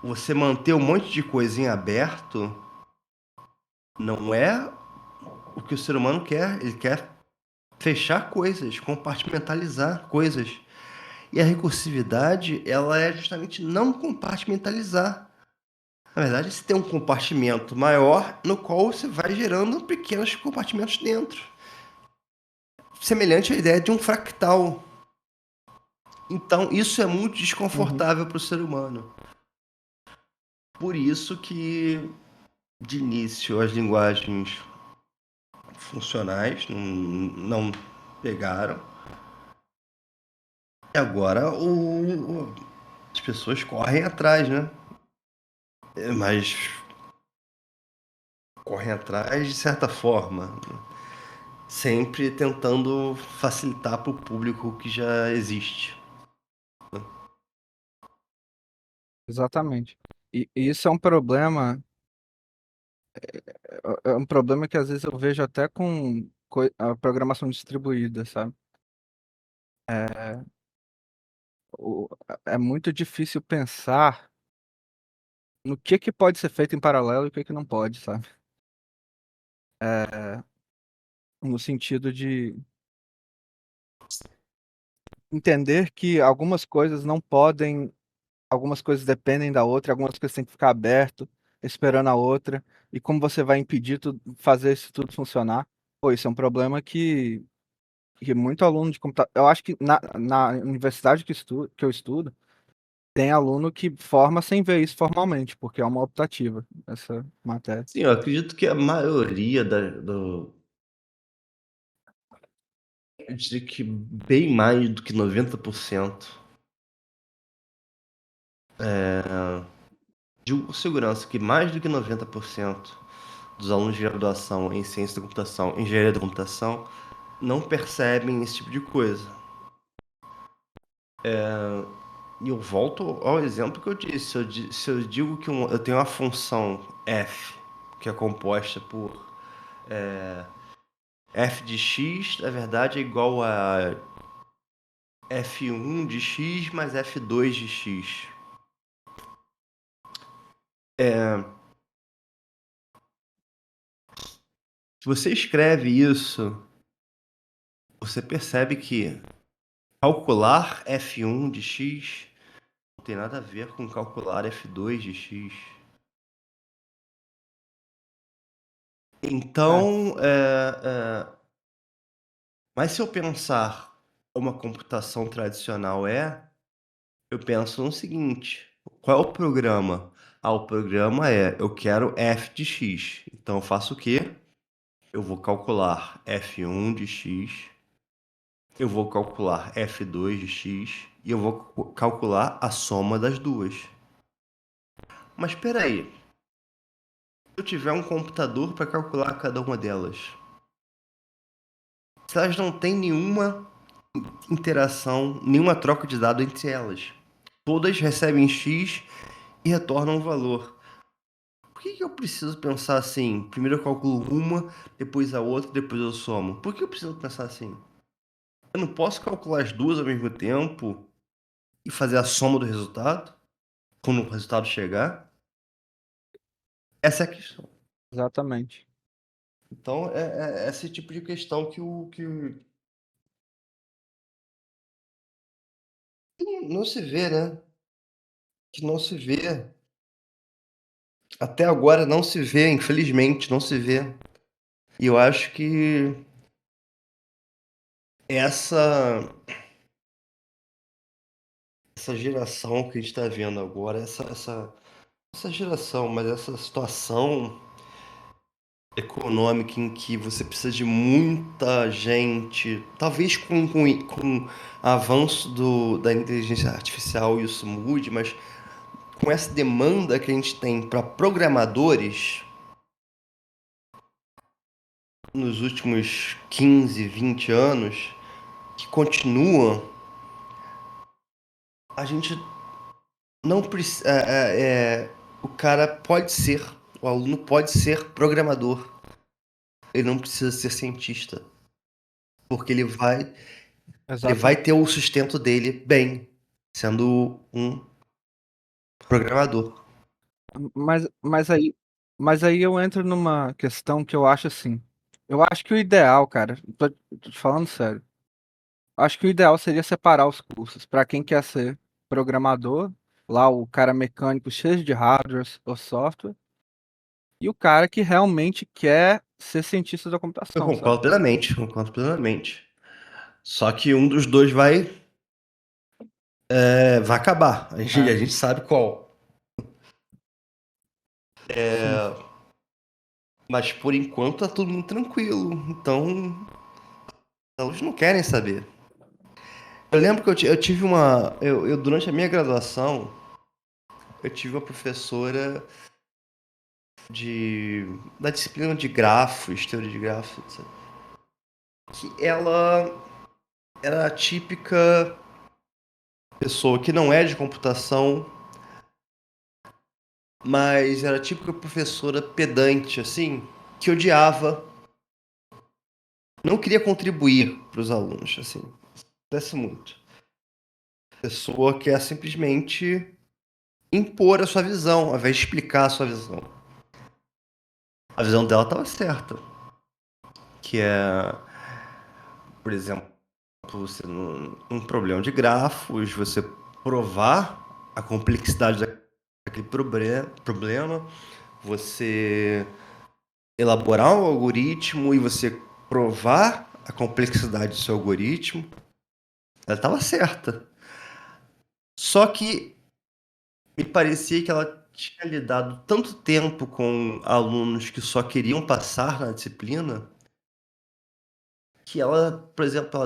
você manter um monte de coisa em aberto Não é o que o ser humano quer. Ele quer fechar coisas, compartimentalizar coisas. E a recursividade, ela é justamente não compartimentalizar. Na verdade, você tem um compartimento maior no qual você vai gerando pequenos compartimentos dentro. Semelhante à ideia de um fractal. Então, isso é muito Uhum. desconfortável para o ser humano. Por isso que, de início, as linguagens funcionais não pegaram. E agora as pessoas correm atrás, né? Mas correm atrás de certa forma, sempre tentando facilitar para o público que já existe. Exatamente. E isso é um problema, é um problema que às vezes eu vejo até com a programação distribuída, sabe? É, o- é muito difícil pensar no que pode ser feito em paralelo e o que não pode, sabe? É, no sentido de entender que algumas coisas não podem, algumas coisas dependem da outra, algumas coisas têm que ficar aberto, esperando a outra, e como você vai impedir fazer isso tudo funcionar? Pô, isso é um problema que muito aluno de computação. Eu acho que na universidade que eu estudo, tem aluno que forma sem ver isso formalmente, porque é uma optativa, essa matéria. Sim, eu acredito que a maioria eu diria que bem mais do que 90%, digo com segurança que mais do que 90% dos alunos de graduação em ciência da computação, engenharia da computação, não percebem esse tipo de coisa. E eu volto ao exemplo que eu disse. Se eu digo que eu tenho uma função f, que é composta por f de x, na verdade é igual a f1 de x mais f2 de x. Se você escreve isso, você percebe que calcular f1 de x não tem nada a ver com calcular f2 de x. É, Então, mas se eu pensar como a computação tradicional eu penso no seguinte: qual é o programa? Ah, o programa eu quero f de x. Então eu faço o quê? Eu vou calcular f1 de x, eu vou calcular f2 de x e eu vou calcular a soma das duas. Mas espera aí, se eu tiver um computador para calcular cada uma delas, se elas não têm nenhuma interação, nenhuma troca de dados entre elas, todas recebem x e retornam um valor. Por que eu preciso pensar assim? Primeiro eu calculo uma, depois a outra, depois eu somo. Por que eu preciso pensar assim? Eu não posso calcular as duas ao mesmo tempo e fazer a soma do resultado quando o resultado chegar? Essa é a questão. exatamente. Então, é esse tipo de questão que não se vê, né? Que não se vê. Até agora não se vê, infelizmente, não se vê. E eu acho que essa, essa geração que a gente está vendo agora, essa geração, mas essa situação econômica em que você precisa de muita gente, talvez com avanço da inteligência artificial isso mude, mas com essa demanda que a gente tem para programadores nos últimos 15, 20 anos, que continuam, a gente não precisa. O cara pode ser, o aluno pode ser programador, ele não precisa ser cientista, porque ele vai Exatamente. ter o sustento dele bem, sendo um programador. Mas aí, Mas aí eu entro numa questão que eu acho assim. Eu acho que o ideal, cara, tô te falando sério. Acho que o ideal seria separar os cursos para quem quer ser programador, lá o cara mecânico cheio de hardware ou software, e o cara que realmente quer ser cientista da Eu computação, sabe? concordo plenamente, concordo plenamente. Só que um dos dois vai acabar. A É, gente sabe qual. sim. Mas por enquanto tá tudo muito tranquilo. Então, eles não querem saber. Eu lembro que eu tive uma. Durante a minha graduação, eu tive uma professora da disciplina de grafos, teoria de grafos, etc. Que ela era a típica pessoa que não é de computação, mas era a típica professora pedante, assim, que odiava, não queria contribuir para os alunos, assim. Acontece muito. Pessoa que é simplesmente impor a sua visão, ao invés de explicar a sua visão. A visão dela estava certa, que é, por exemplo, você num problema de grafos, você provar a complexidade daquele problema, você elaborar um algoritmo e você provar a complexidade do seu algoritmo, ela estava certa. Só que me parecia que ela tinha lidado tanto tempo com alunos que só queriam passar na disciplina, que ela, por exemplo,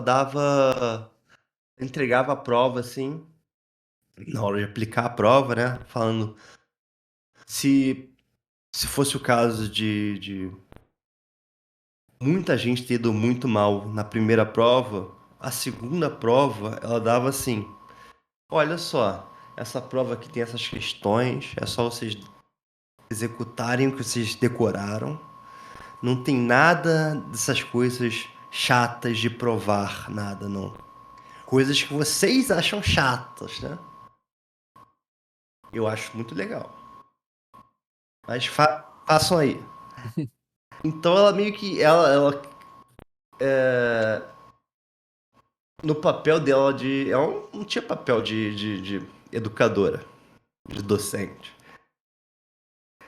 entregava a prova assim, na hora de aplicar a prova, né? Falando se, se fosse o caso de muita gente ter ido muito mal na primeira prova, a segunda prova ela dava assim: olha só, essa prova aqui tem essas questões, é só vocês executarem o que vocês decoraram. Não tem nada dessas coisas chatas de provar, nada, não. Coisas que vocês acham chatas, né? Eu acho muito legal. Mas façam aí. Então ela meio que. Ela no papel dela de. Ela não tinha papel de educadora, de docente.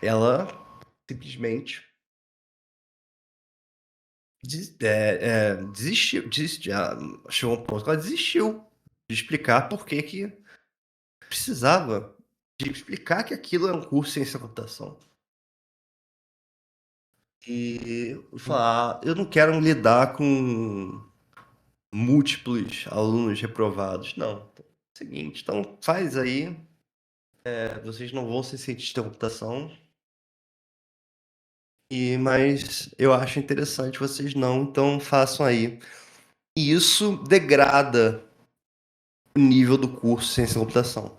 Ela simplesmente desistiu. Chegou um ponto que ela desistiu de explicar por que que precisava de explicar que aquilo é um curso de ciência da computação. E falar, eu não quero lidar com múltiplos alunos reprovados. Não. Seguinte, então faz aí. Vocês não vão ser cientistas da computação. Mas eu acho interessante vocês não, então façam aí. E isso degrada o nível do curso ciência da computação.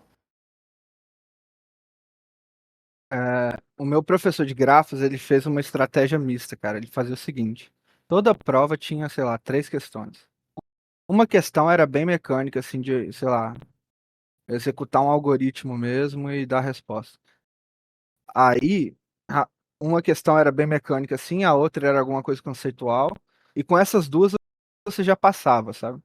O meu professor de grafos, ele fez uma estratégia mista, cara. Ele fazia o seguinte: toda prova tinha, sei lá, três questões. Uma questão era bem mecânica, assim, de, sei lá, executar um algoritmo mesmo e dar a resposta. Aí, a- uma questão era bem mecânica, assim, a outra era alguma coisa conceitual. E com essas duas você já passava, sabe?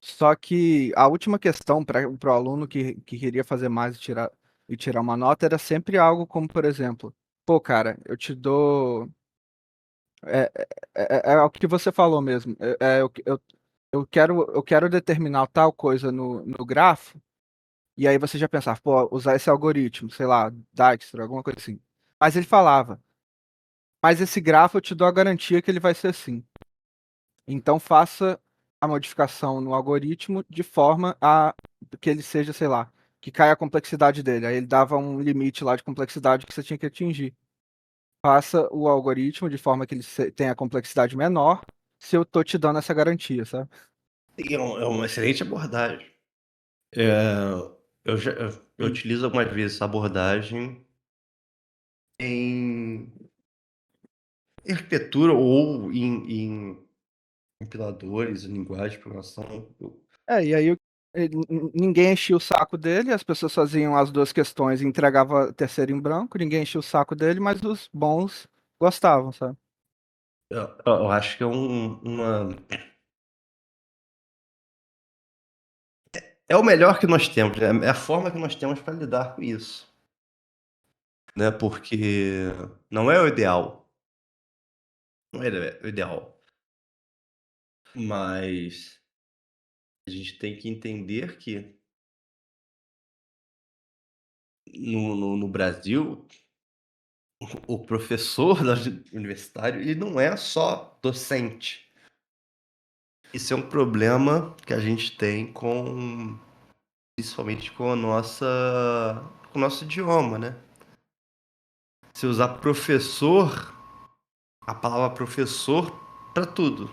Só que a última questão para o aluno que queria fazer mais e tirar uma nota era sempre algo como, por exemplo, pô, cara, eu te dou. É, é o que você falou mesmo. Eu quero determinar tal coisa no grafo, e aí você já pensava, pô, usar esse algoritmo, sei lá, Dijkstra, alguma coisa assim. Mas ele falava, mas esse grafo eu te dou a garantia que ele vai ser assim. Então faça a modificação no algoritmo de forma a que ele seja, sei lá, que caia a complexidade dele. Aí ele dava um limite lá de complexidade que você tinha que atingir. Faça o algoritmo de forma que ele tenha complexidade menor, se eu tô te dando essa garantia, sabe? E é uma excelente abordagem. É, eu Sim. utilizo algumas vezes essa abordagem em arquitetura ou em compiladores, em linguagem de programação. E aí Ninguém enchia o saco dele, as pessoas faziam as duas questões e entregava a terceira em branco, ninguém enchia o saco dele, mas os bons gostavam, sabe? Eu acho que é o melhor que nós temos, né? É a forma que nós temos para lidar com isso, né? Porque não é o ideal, não é o ideal, mas a gente tem que entender que no Brasil, o professor universitário, ele não é só docente. Isso é um problema que a gente tem principalmente com o nosso idioma, né? Se usar professor, a palavra professor para tudo.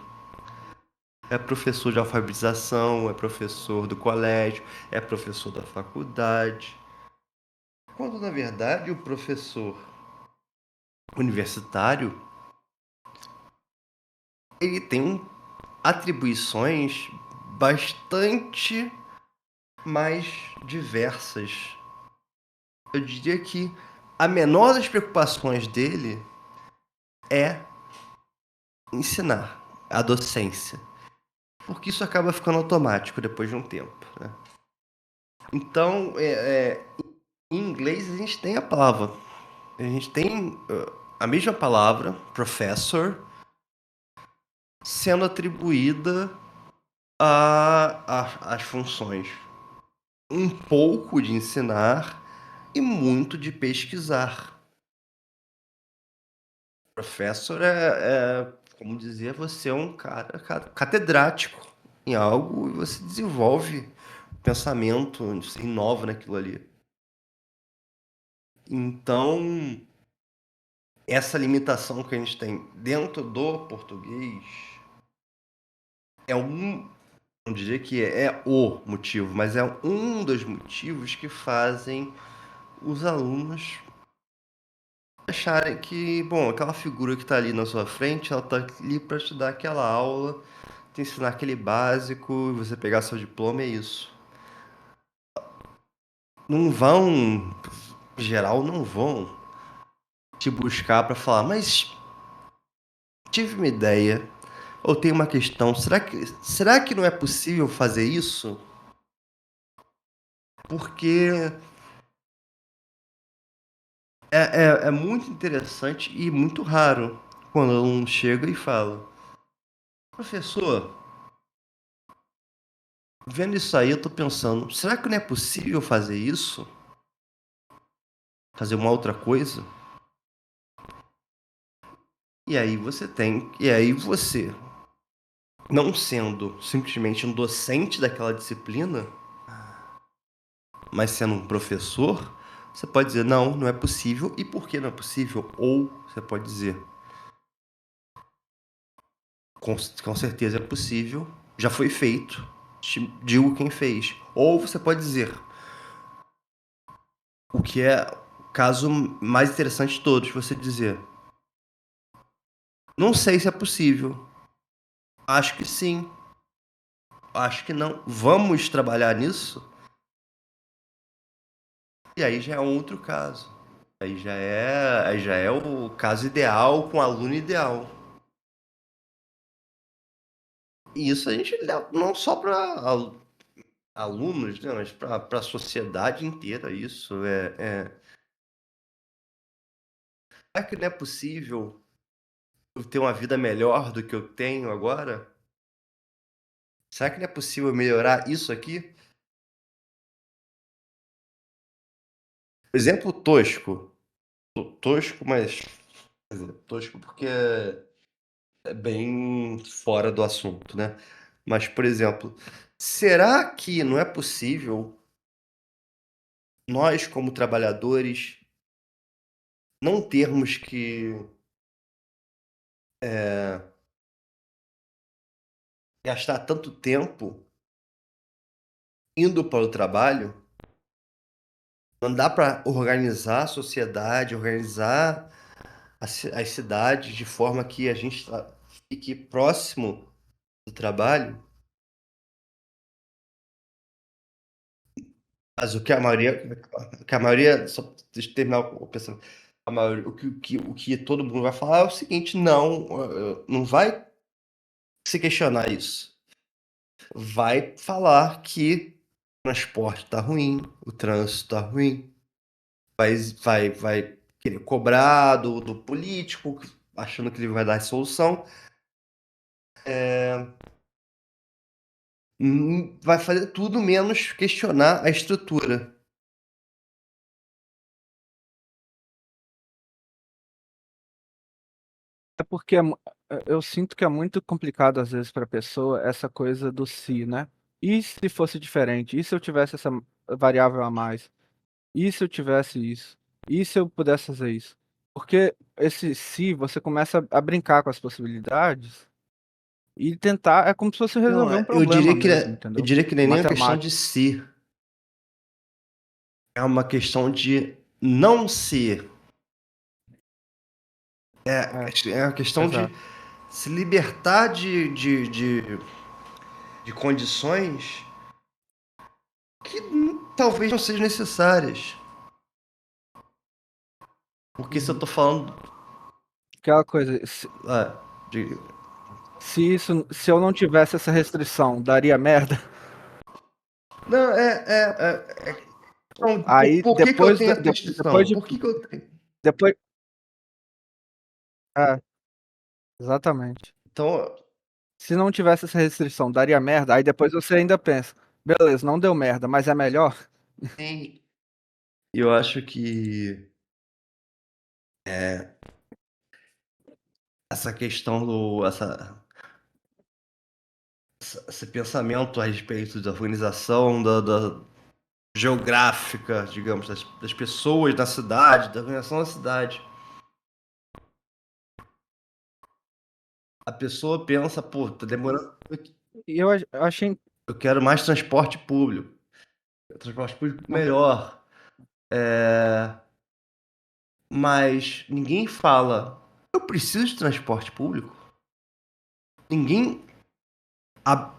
É professor de alfabetização, é professor do colégio, é professor da faculdade. Quando na verdade o professor universitário, ele tem atribuições bastante mais diversas. Eu diria que a menor das preocupações dele é ensinar, a docência, porque isso acaba ficando automático depois de um tempo, né? Então, em inglês a gente tem a gente tem a mesma palavra, professor, sendo atribuída às funções. Um pouco de ensinar e muito de pesquisar. Professor como dizer, você é um cara catedrático em algo e você desenvolve pensamento, você inova naquilo ali. Então, essa limitação que a gente tem dentro do português é não diria que é o motivo, mas é um dos motivos que fazem os alunos acharem que, bom, aquela figura que está ali na sua frente, ela está ali para te dar aquela aula, te ensinar aquele básico, e você pegar seu diploma, é isso. Não vão, em geral, não vão te buscar para falar, mas tive uma ideia, ou tenho uma questão, será que não é possível fazer isso? Porque é muito interessante e muito raro quando um chega e fala, professor, vendo isso aí, eu tô pensando, será que não é possível fazer isso? Fazer uma outra coisa? E aí você, não sendo simplesmente um docente daquela disciplina, mas sendo um professor, você pode dizer, não, não é possível. E por que não é possível? Ou você pode dizer, com certeza é possível, já foi feito, te digo quem fez. Ou você pode dizer, o que é o caso mais interessante de todos, você dizer, não sei se é possível, acho que sim, acho que não, vamos trabalhar nisso? E aí já é um outro caso. Aí já é o caso ideal com o aluno ideal. E isso a gente leva não só para alunos, né, mas para a sociedade inteira. Isso será que não é possível eu ter uma vida melhor do que eu tenho agora? Será que não é possível melhorar isso aqui? Exemplo tosco. Tosco, mas quer dizer, tosco porque é bem fora do assunto, né? Mas, por exemplo, será que não é possível nós, como trabalhadores, não termos que gastar tanto tempo indo para o trabalho? Não dá para organizar a sociedade, organizar as cidades de forma que a gente fique próximo do trabalho? Mas o que a maioria, só deixa eu terminar o pensamento. A maioria, o que todo mundo vai falar é o seguinte: não, não vai se questionar isso. Vai falar que o transporte está ruim, o trânsito está ruim, vai querer cobrar do político, achando que ele vai dar solução. Vai fazer tudo menos questionar a estrutura. É porque eu sinto que é muito complicado às vezes para a pessoa essa coisa do se, né? E se fosse diferente? E se eu tivesse essa variável a mais? E se eu tivesse isso? E se eu pudesse fazer isso? Porque esse se você começa a brincar com as possibilidades e tentar, é como se fosse Não, resolver um eu problema diria que mesmo, eu entendeu? diria que não é nem uma questão de Matemático. ser, é uma questão de não ser. É, É uma questão de exato. se libertar de condições que talvez não sejam necessárias. Porque se eu Uhum. tô falando. Aquela coisa, ah, de- se eu não tivesse essa restrição, daria merda. Não, então, Aí por que que eu depois, tenho essa depois restrição? de, Por que que eu tenho? depois, é, exatamente. Então, Se não tivesse essa restrição, daria merda. Aí depois você ainda pensa, beleza, não deu merda, mas é melhor? sim, eu acho que essa questão esse pensamento a respeito da organização da geográfica, digamos, das pessoas da cidade, da organização da cidade. A pessoa pensa, pô, tá demorando. E eu achei. Eu quero mais transporte público. Transporte público Não, melhor. Mas ninguém fala, eu preciso de transporte público. Ninguém a-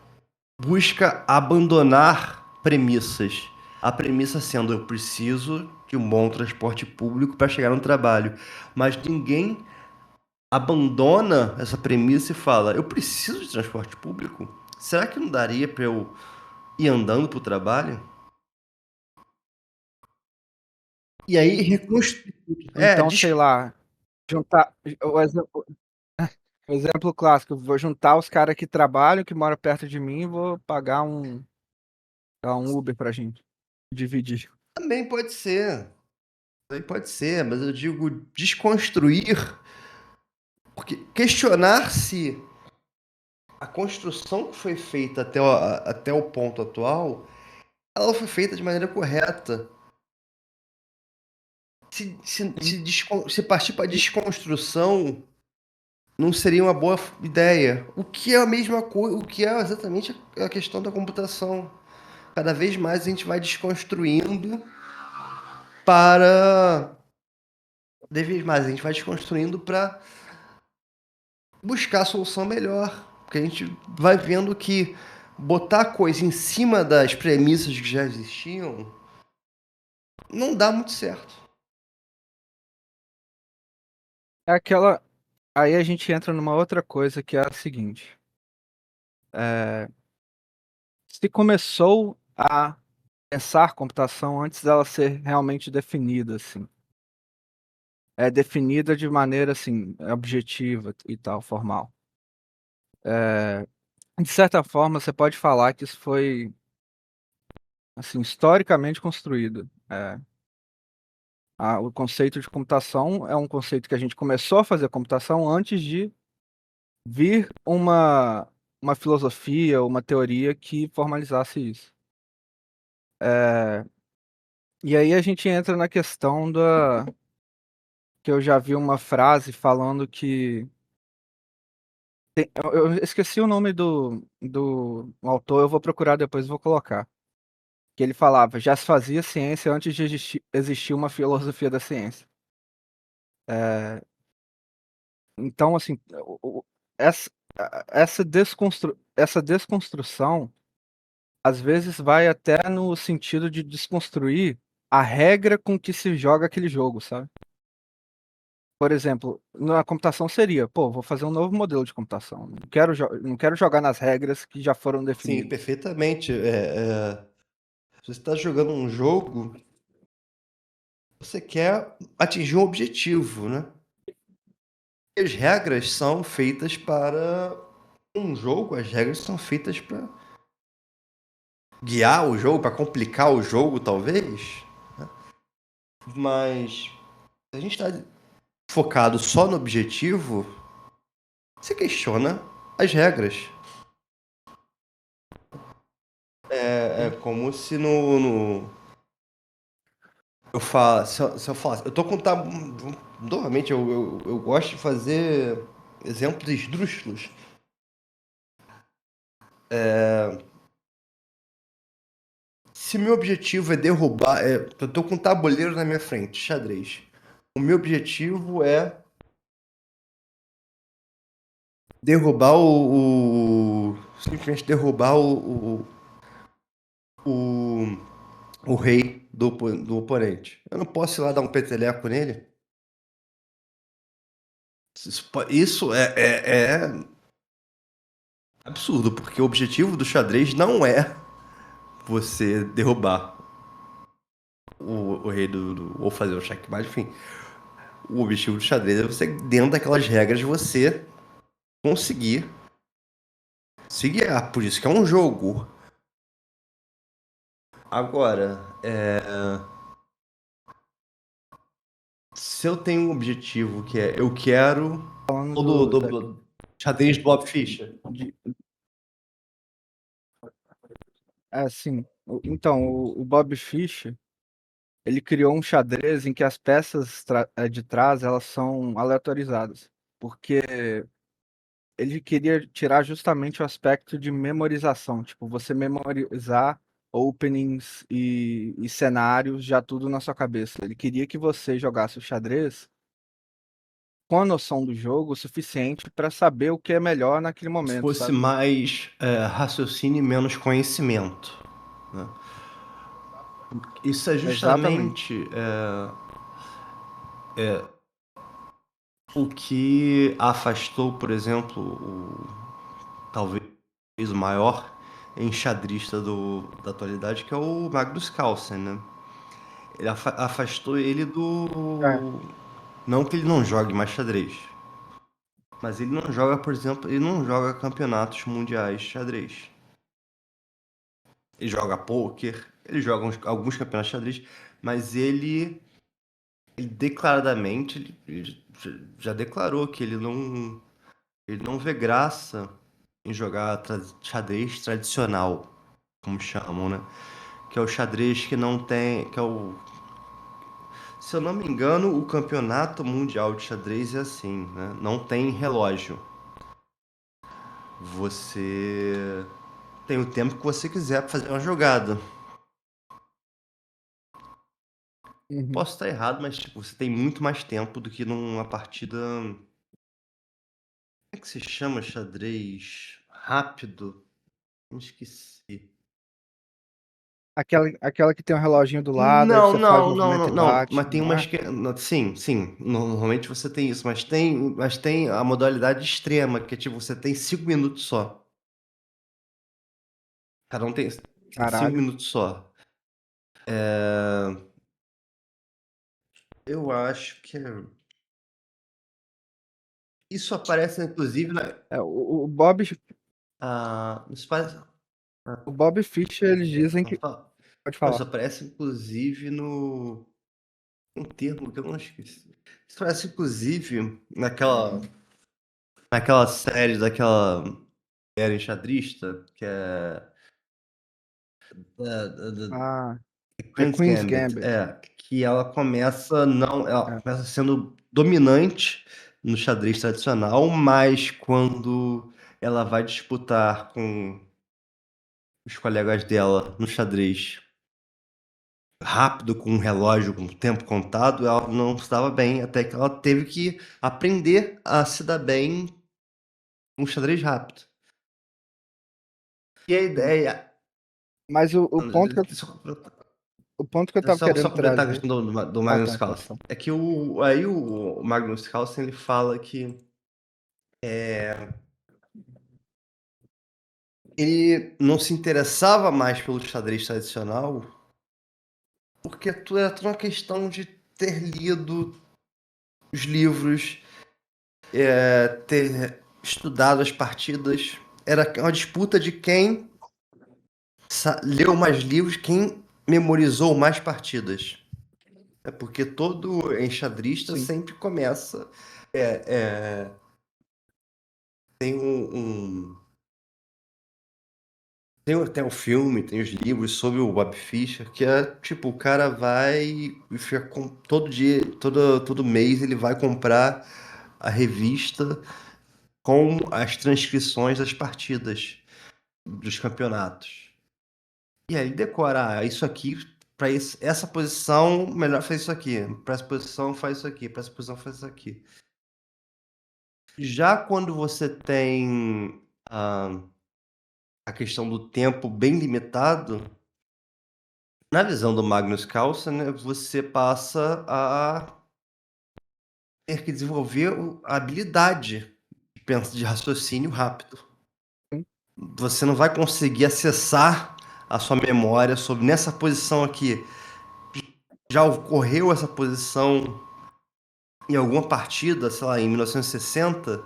busca abandonar premissas. A premissa sendo, eu preciso de um bom transporte público para chegar no trabalho. Mas ninguém abandona essa premissa e fala: eu preciso de transporte público? Será que não daria para eu ir andando para o trabalho? E aí reconstruir. É, então, sei lá, juntar. O exemplo clássico, vou juntar os caras que trabalham, que moram perto de mim, e vou pagar um Uber pra gente dividir. também pode ser. Também pode ser, mas eu digo desconstruir, porque questionar se a construção que foi feita até o ponto atual, ela foi feita de maneira correta. Sim. Se partir para desconstrução, não seria uma boa ideia. O que é a mesma coisa, o que é exatamente a questão da computação. Cada vez mais a gente vai desconstruindo para. Cada vez mais a gente vai desconstruindo para buscar a solução melhor. Porque a gente vai vendo que botar a coisa em cima das premissas que já existiam não dá muito certo. É aquela. Aí a gente entra numa outra coisa que é a seguinte. É, se começou a pensar computação antes dela ser realmente definida, assim. É definida de maneira, assim, objetiva e tal, formal. De certa forma, você pode falar que isso foi, assim, historicamente construído. O conceito de computação é um conceito que a gente começou a fazer computação antes de vir uma filosofia, uma teoria que formalizasse isso. E aí a gente entra na questão que eu já vi uma frase falando que eu esqueci o nome do autor, eu vou procurar depois e vou colocar. Que ele falava, já se fazia ciência antes de existir uma filosofia da ciência. Então, assim, essa, essa desconstrução às vezes vai até no sentido de desconstruir a regra com que se joga aquele jogo, sabe? Por exemplo, na computação seria, pô, vou fazer um novo modelo de computação. Não quero jogar nas regras que já foram Sim, definidas. perfeitamente. Se você está jogando um jogo, você quer atingir um objetivo, né? E as regras são feitas para um jogo, as regras são feitas para guiar o jogo, para complicar o jogo, talvez. Mas se a gente está focado só no objetivo, você questiona as regras. É Sim. como se eu falo, se eu falasse, eu tô com normalmente eu gosto de fazer exemplos esdrúxulos. Se meu objetivo é derrubar, eu tô com um tabuleiro na minha frente, xadrez. O meu objetivo é derrubar simplesmente derrubar o, o rei do oponente. Eu não posso ir lá dar um peteleco nele. Isso é absurdo, porque o objetivo do xadrez não é você derrubar o rei ou fazer o checkmate, enfim. O objetivo do xadrez é você, dentro daquelas regras, você conseguir se guiar. Por isso que é um jogo. Agora, se eu tenho um objetivo que é eu quero Falando do xadrez do Bob Fischer. de- assim, então, o Bob Fish, ele criou um xadrez em que as peças de trás, elas são aleatorizadas, porque ele queria tirar justamente o aspecto de memorização, tipo, você memorizar openings e cenários já tudo na sua cabeça. Ele queria que você jogasse o xadrez com a noção do jogo o suficiente para saber o que é melhor naquele Se momento, fosse sabe? mais raciocínio e menos conhecimento, né? Isso é Exatamente. justamente o que afastou, por exemplo, talvez o maior enxadrista da atualidade, que é o Magnus Carlsen, né? Ele afastou ele É, do. Não que ele não jogue mais xadrez, mas ele não joga, por exemplo, ele não joga campeonatos mundiais de xadrez. Ele joga pôquer, ele joga alguns campeonatos de xadrez, mas ele declaradamente ele já declarou que ele não vê graça em jogar xadrez tradicional, como chamam, né? Que é o xadrez que não tem, que é o, se eu não me engano, o campeonato mundial de xadrez é assim, né? Não tem relógio. Você tem o tempo que você quiser para fazer uma jogada. uhum. Posso estar errado, mas tipo, você tem muito mais tempo do que numa partida. Como é que se chama xadrez rápido? Me esqueci. Aquela que tem um reloginho do lado, aí Não, você faz não, não, movimento não, e não. bate, Mas tem não umas é? que. Sim, sim. Normalmente você tem isso, mas tem a modalidade extrema, que é tipo, você tem 5 minutos só. Cada um tem 5 Caralho. minutos só. É, eu acho que isso aparece, inclusive, na. É, Isso parece. o Bob Fischer, eles dizem que. Pode Não, isso falar. aparece, inclusive, no. Um termo que eu não esqueci. Isso aparece, inclusive, naquela série daquela era enxadrista, que é. Ah, The Queen's Queen's Gambit, Gambit. que ela começa não, ela É. começa sendo dominante no xadrez tradicional, mas quando ela vai disputar com os colegas dela no xadrez rápido, com um relógio com o tempo contado, ela não estava bem, até que ela teve que aprender a se dar bem com xadrez rápido. E a Sim. ideia Mas o ponto que eu, Deixa o ponto que eu tava só querendo completar a trazer. questão do Ah, Magnus tá, pode Carlsen. falar. É que o Magnus Carlsen ele fala que ele não se interessava mais pelo xadrez tradicional porque era tudo uma questão de ter lido os livros, ter estudado as partidas. Era uma disputa de quem leu mais livros, quem memorizou mais partidas. É porque todo enxadrista Sim, sempre começa. é, é, tem tem um filme, tem os livros sobre o Bob Fischer, que é tipo, o cara vai e fica todo dia, todo mês ele vai comprar a revista com as transcrições das partidas dos campeonatos. E aí ele decora, isso aqui, para essa posição, melhor fazer isso aqui. Para essa posição, faz isso aqui. Para essa posição, faz isso aqui. Já quando você tem a questão do tempo bem limitado, na visão do Magnus Carlsen, né, você passa a ter que desenvolver a habilidade de raciocínio rápido. sim. Você não vai conseguir acessar a sua memória sobre nessa posição aqui. Já ocorreu essa posição em alguma partida, sei lá, em 1960,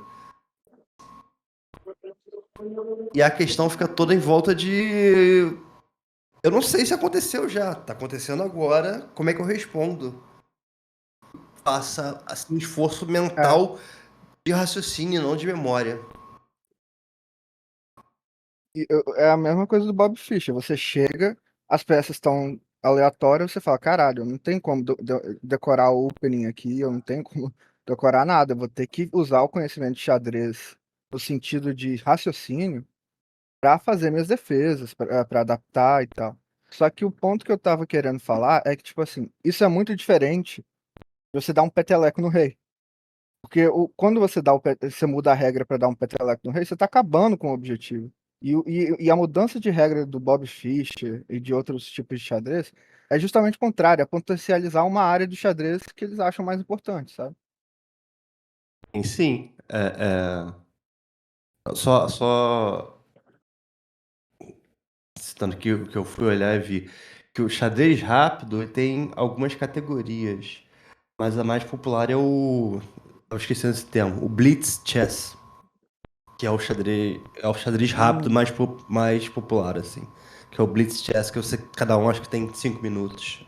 e a questão fica toda em volta de. Eu não sei se aconteceu já, tá acontecendo agora, como é que eu respondo? Faça assim, um esforço É, mental de raciocínio, não de memória. é a mesma coisa do Bob Fischer. Você chega, as peças estão aleatórias, você fala, caralho, eu não tenho como decorar o opening aqui, eu não tenho como decorar nada, eu vou ter que usar o conhecimento de xadrez no sentido de raciocínio para fazer minhas defesas, para adaptar e tal. Só que o ponto que eu tava querendo falar é que, tipo assim, isso é muito diferente de você dar um peteleco no rei. Porque quando você você muda a regra para dar um peteleco no rei, você está acabando com o objetivo. E a mudança de regra do Bob Fischer e de outros tipos de xadrez é justamente o contrário, é potencializar uma área do xadrez que eles acham mais importante, sabe? Em sim, só citando que eu fui olhar e vi que o xadrez rápido ele tem algumas categorias, mas a mais popular é o. Eu esqueci esse termo, o Blitz Chess, que é o xadrez rápido Hum, mais popular, assim. Que é o Blitz Chess, que você, cada um acho que tem 5 minutos.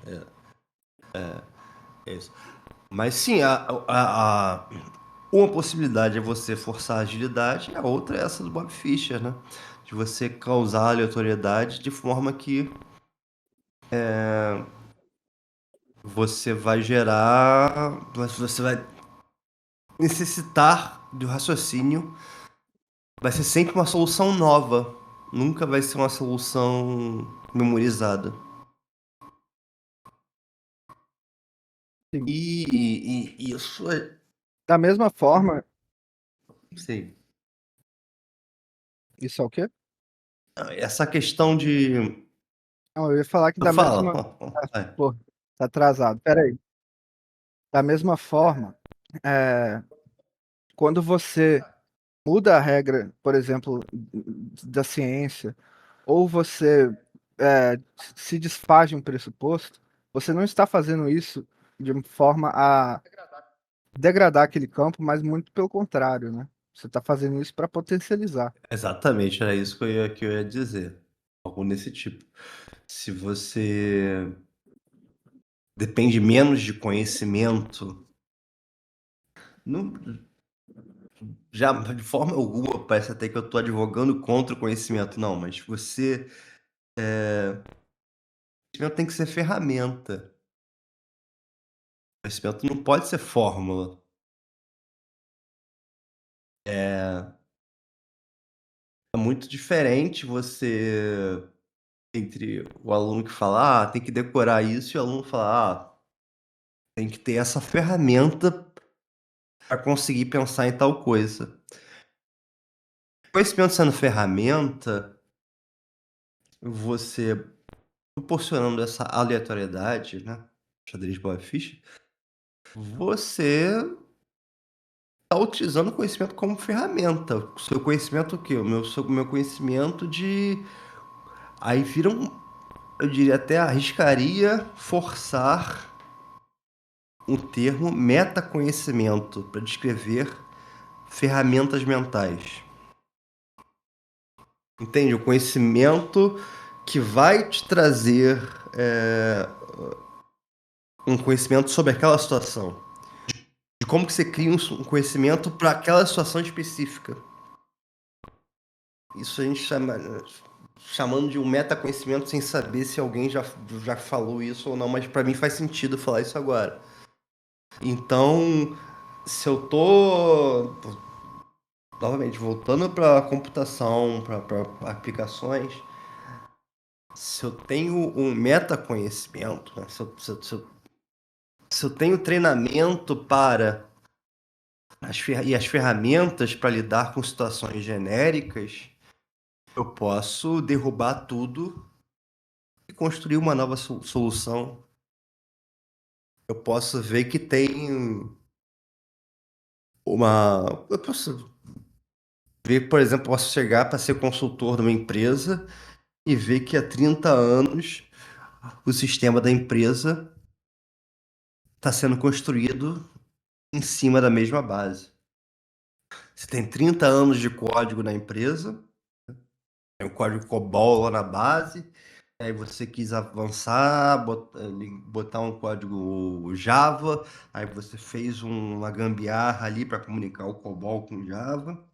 É isso. Mas sim, uma possibilidade é você forçar a agilidade, a outra é essa do Bob Fischer, né? De você causar aleatoriedade de forma que você vai gerar. Você vai necessitar do raciocínio. Vai ser sempre uma solução nova. Nunca vai ser uma solução memorizada. sim. E isso é. Da mesma forma, Sim. isso é o quê? Essa questão de. Não, eu ia falar que Fala. Vai. Pô, tá atrasado. Peraí. Da mesma forma, é, quando você muda a regra, por exemplo, da ciência, ou você se desfaz de um pressuposto, você não está fazendo isso de forma a degradar aquele campo, mas muito pelo contrário, né? Você está fazendo isso para potencializar. Exatamente, era isso que eu ia dizer. Algo nesse tipo. Se você depende menos de conhecimento, não, já de forma alguma parece até que eu estou advogando contra o conhecimento. Não, mas o conhecimento tem que ser ferramenta. O conhecimento não pode ser fórmula. É muito diferente você entre o aluno que fala, tem que decorar isso, e o aluno fala, tem que ter essa ferramenta para conseguir pensar em tal coisa. Conhecimento sendo ferramenta, você proporcionando essa aleatoriedade, né, xadrez Bob Fish, você está utilizando o conhecimento como ferramenta. O seu conhecimento o quê? O meu conhecimento de aí vira eu diria até arriscaria forçar um termo metaconhecimento para descrever ferramentas mentais. Entende? O conhecimento que vai te trazer um conhecimento sobre aquela situação. De como que você cria um conhecimento para aquela situação específica. Isso a gente chamando de um metaconhecimento sem saber se alguém já falou isso ou não, mas para mim faz sentido falar isso agora. Então, se eu tô novamente voltando para computação, para aplicações, se eu tenho um metaconhecimento, né? Se eu tenho treinamento para e as ferramentas para lidar com situações genéricas, eu posso derrubar tudo e construir uma nova solução. Eu posso ver que tem uma. Eu posso ver, por exemplo, posso chegar para ser consultor de uma empresa e ver que há 30 anos o sistema da empresa está sendo construído em cima da mesma base. Você tem 30 anos de código na empresa, tem o código COBOL lá na base, aí você quis avançar, botar um código Java, aí você fez uma gambiarra ali para comunicar o COBOL com Java.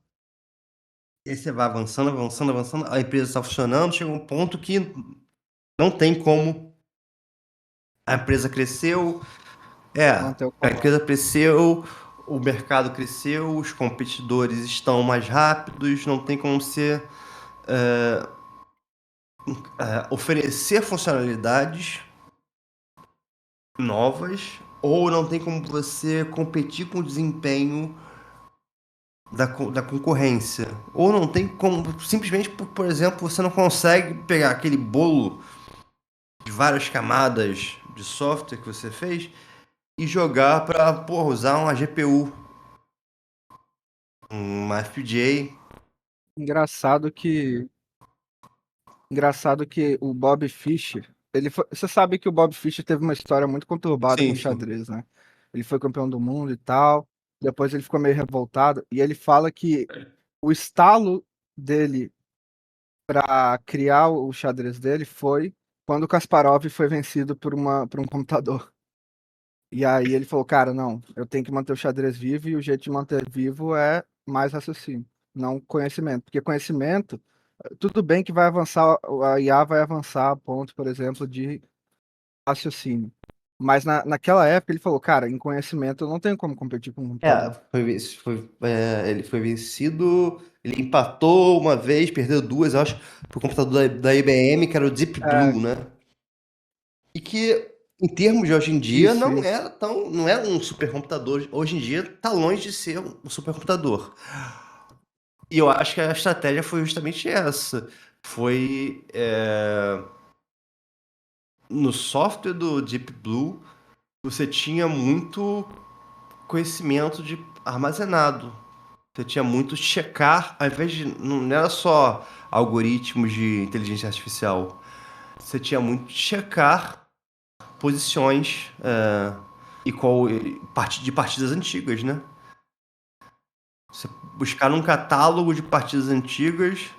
E aí você vai avançando, avançando, avançando, a empresa está funcionando, chega um ponto que não tem como. A empresa cresceu, Manter o a comando. empresa cresceu, o mercado cresceu, os competidores estão mais rápidos, não tem como ser oferecer funcionalidades novas, ou não tem como você competir com o desempenho da concorrência. Ou não tem como, simplesmente, por exemplo, você não consegue pegar aquele bolo de várias camadas de software que você fez e jogar para usar uma GPU, uma FPGA. Engraçado que, engraçado que o Bob Fischer, você sabe que o Bob Fischer teve uma história muito conturbada com Sim, sim. xadrez, né? Ele foi campeão do mundo e tal, depois ele ficou meio revoltado e ele fala que o estalo dele para criar o xadrez dele foi quando o Kasparov foi vencido por um computador. E aí ele falou, cara, não, eu tenho que manter o xadrez vivo e o jeito de manter vivo é mais raciocínio, não conhecimento. Porque conhecimento, tudo bem que vai avançar, a IA vai avançar a ponto, por exemplo, de raciocínio. Mas naquela época ele falou, cara, em conhecimento eu não tenho como competir com um computador. Ele foi vencido, ele empatou uma vez, perdeu duas, eu acho, pro computador da IBM, que era o Deep É, Blue, né? E que, em termos de hoje em dia, isso. não era um supercomputador. Hoje em dia está longe de ser um supercomputador. E eu acho que a estratégia foi justamente essa. Foi no software do Deep Blue, você tinha muito conhecimento de armazenado. Você tinha muito checar, ao invés de. Não era só algoritmos de inteligência artificial. Você tinha muito checar posições de partidas antigas, né? Você buscar num catálogo de partidas antigas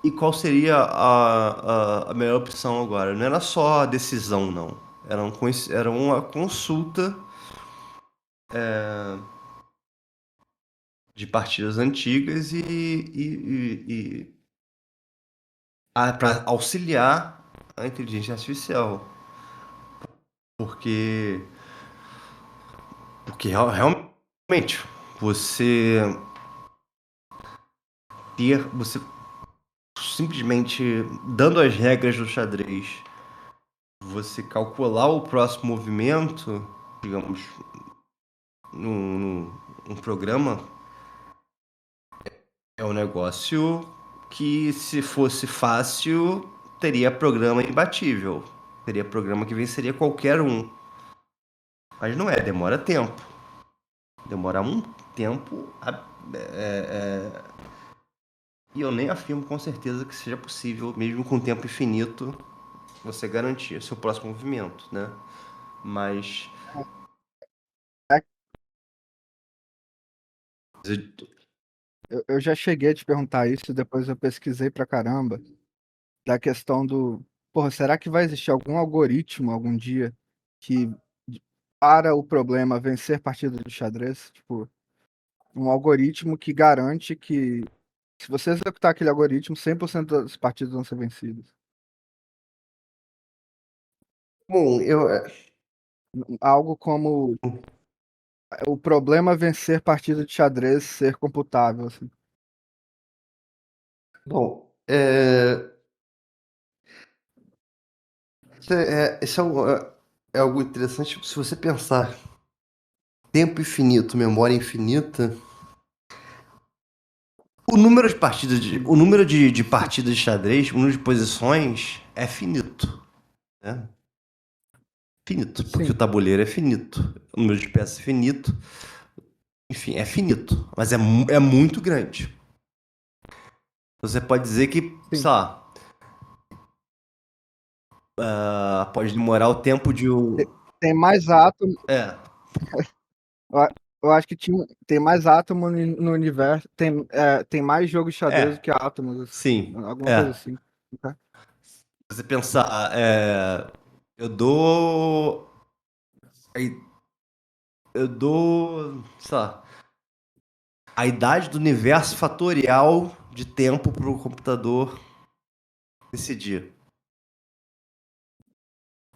e qual seria a melhor opção agora. Não era só a decisão, não. Era uma consulta de partidas antigas para auxiliar a inteligência artificial. Porque, porque realmente você você simplesmente dando as regras do xadrez, você calcular o próximo movimento, digamos, num programa, é um negócio que se fosse fácil, teria programa imbatível. Teria programa que venceria qualquer um. Mas não é, demora tempo. Demora um tempo. E eu nem afirmo com certeza que seja possível, mesmo com tempo infinito, você garantir seu próximo movimento, né? Mas. É, eu já cheguei a te perguntar isso, depois eu pesquisei pra caramba, da questão do, porra, será que vai existir algum algoritmo algum dia que para o problema vencer partidas de xadrez? Tipo, um algoritmo que garante que se você executar aquele algoritmo, 100% das partidas vão ser vencidas. Bom, Algo como o problema vencer partida de xadrez ser computável, assim. bom, isso é algo interessante. Se você pensar tempo infinito, memória infinita, Hum, o número de partidas de xadrez, o número de posições é finito, né? Finito, porque o Sim, tabuleiro é finito, o número de peças é finito, enfim, é finito, mas é muito grande. Você pode dizer que, sim. sei lá, pode demorar o tempo de um. Te- Tem mais átomo, É, eu acho que tem mais átomo no universo, tem mais jogo de xadrez do é, que átomos, sim, alguma coisa é. assim. Tá? Você pensar, eu dou. Eu dou, sei lá, a idade do universo fatorial de tempo para o computador decidir.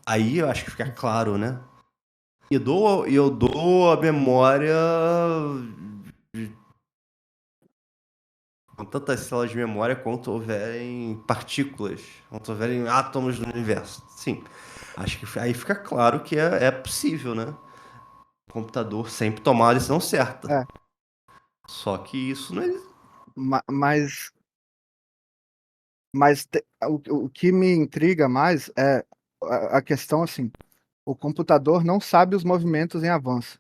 Aí eu acho que fica claro, né? Eu dou a memória com tantas células de memória quanto houverem partículas, quanto houverem átomos no universo. Sim, acho que aí fica claro que é possível, né? O computador sempre tomar a decisão certa. É, Só que isso não é. mas o que me intriga mais é a questão assim, o computador não sabe os movimentos em avanço.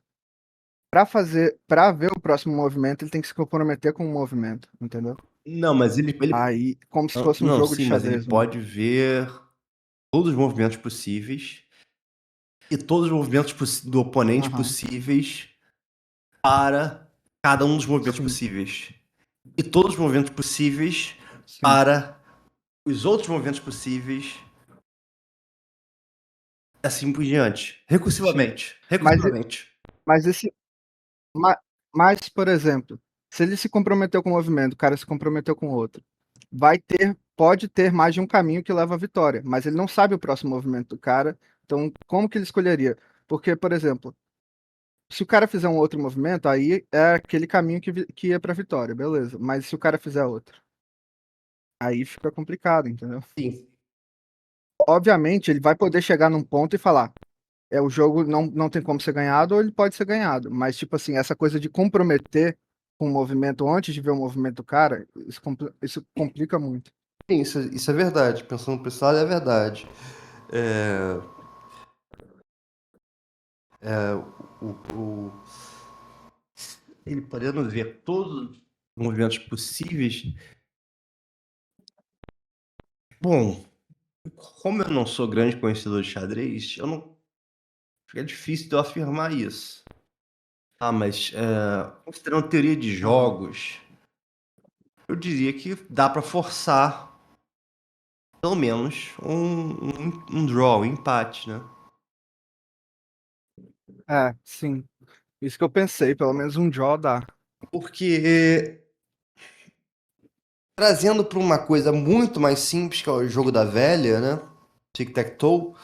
Para ver o próximo movimento, ele tem que se comprometer com o movimento, entendeu? Não, mas ele. Aí, como se fosse um Não, jogo de sim, mas ele xadrez mesmo. pode ver todos os movimentos possíveis e todos os movimentos do oponente Aham, possíveis para cada um dos movimentos sim, possíveis. E todos os movimentos possíveis sim, para os outros movimentos possíveis, assim por diante. sim. Recursivamente. Mas, Recursivamente. mas esse, ma- mas, por exemplo, se ele se comprometeu com o movimento, o cara se comprometeu com o outro, pode ter mais de um caminho que leva à vitória, mas ele não sabe o próximo movimento do cara, então como que ele escolheria? Porque, por exemplo, se o cara fizer um outro movimento, aí é aquele caminho que ia pra vitória, beleza. Mas se o cara fizer outro, aí fica complicado, entendeu? Sim. Obviamente, ele vai poder chegar num ponto e falar, o jogo não tem como ser ganhado, ou ele pode ser ganhado. Mas, tipo assim, essa coisa de comprometer com o movimento antes de ver o movimento do cara, isso complica muito. Sim, isso é verdade. Pensando por esse lado, é verdade. É, o, o- ele podendo ver todos os movimentos possíveis. Bom, como eu não sou grande conhecedor de xadrez, eu não. Fica difícil de eu afirmar isso. Ah, mas considerando teoria de Aham, jogos, eu diria que dá para forçar pelo menos um draw, um empate, né? sim. Isso que eu pensei, pelo menos um draw dá. Porque trazendo para uma coisa muito mais simples, que é o jogo da velha, né? Tic-tac-toe,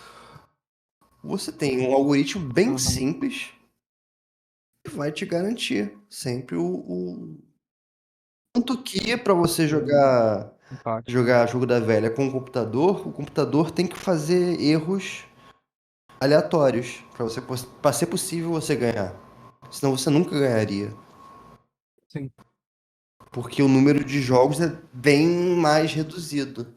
você tem um algoritmo bem Aham, simples que vai te garantir sempre o tanto que para você um jogar empate. jogar jogo da velha com o computador tem que fazer erros aleatórios para ser possível você ganhar. Senão você nunca ganharia. Sim. porque o número de jogos é bem mais reduzido.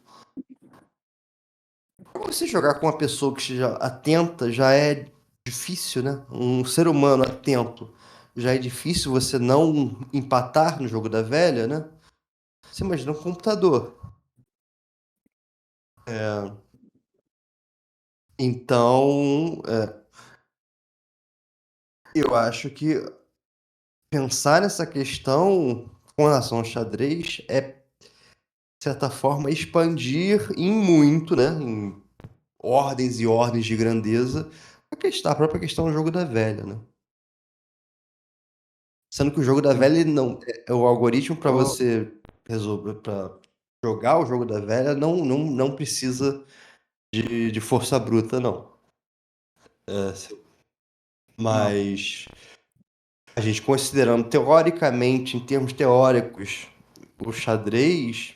Pra você jogar com uma pessoa que esteja atenta já é difícil, né? Um ser humano atento já é difícil você não empatar no jogo da velha, né? Você imagina um computador. Então, eu acho que pensar nessa questão com relação ao xadrez é, de certa forma, expandir em muito, né? Em ordens e ordens de grandeza a própria questão do jogo da velha, né? Sendo que o jogo da Sim. velha ele não é o algoritmo para Ô, você resolver para jogar o jogo da velha não precisa de força bruta não. não. Mas a gente considerando teoricamente, em termos teóricos, o xadrez,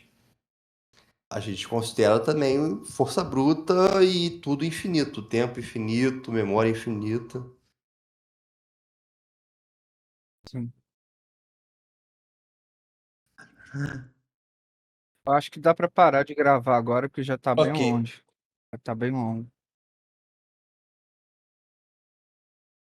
a gente considera também força bruta e tudo infinito, tempo infinito, memória infinita. Sim. Eu acho que dá para parar de gravar agora, porque já tá bem Ok. longe. Já tá bem longo.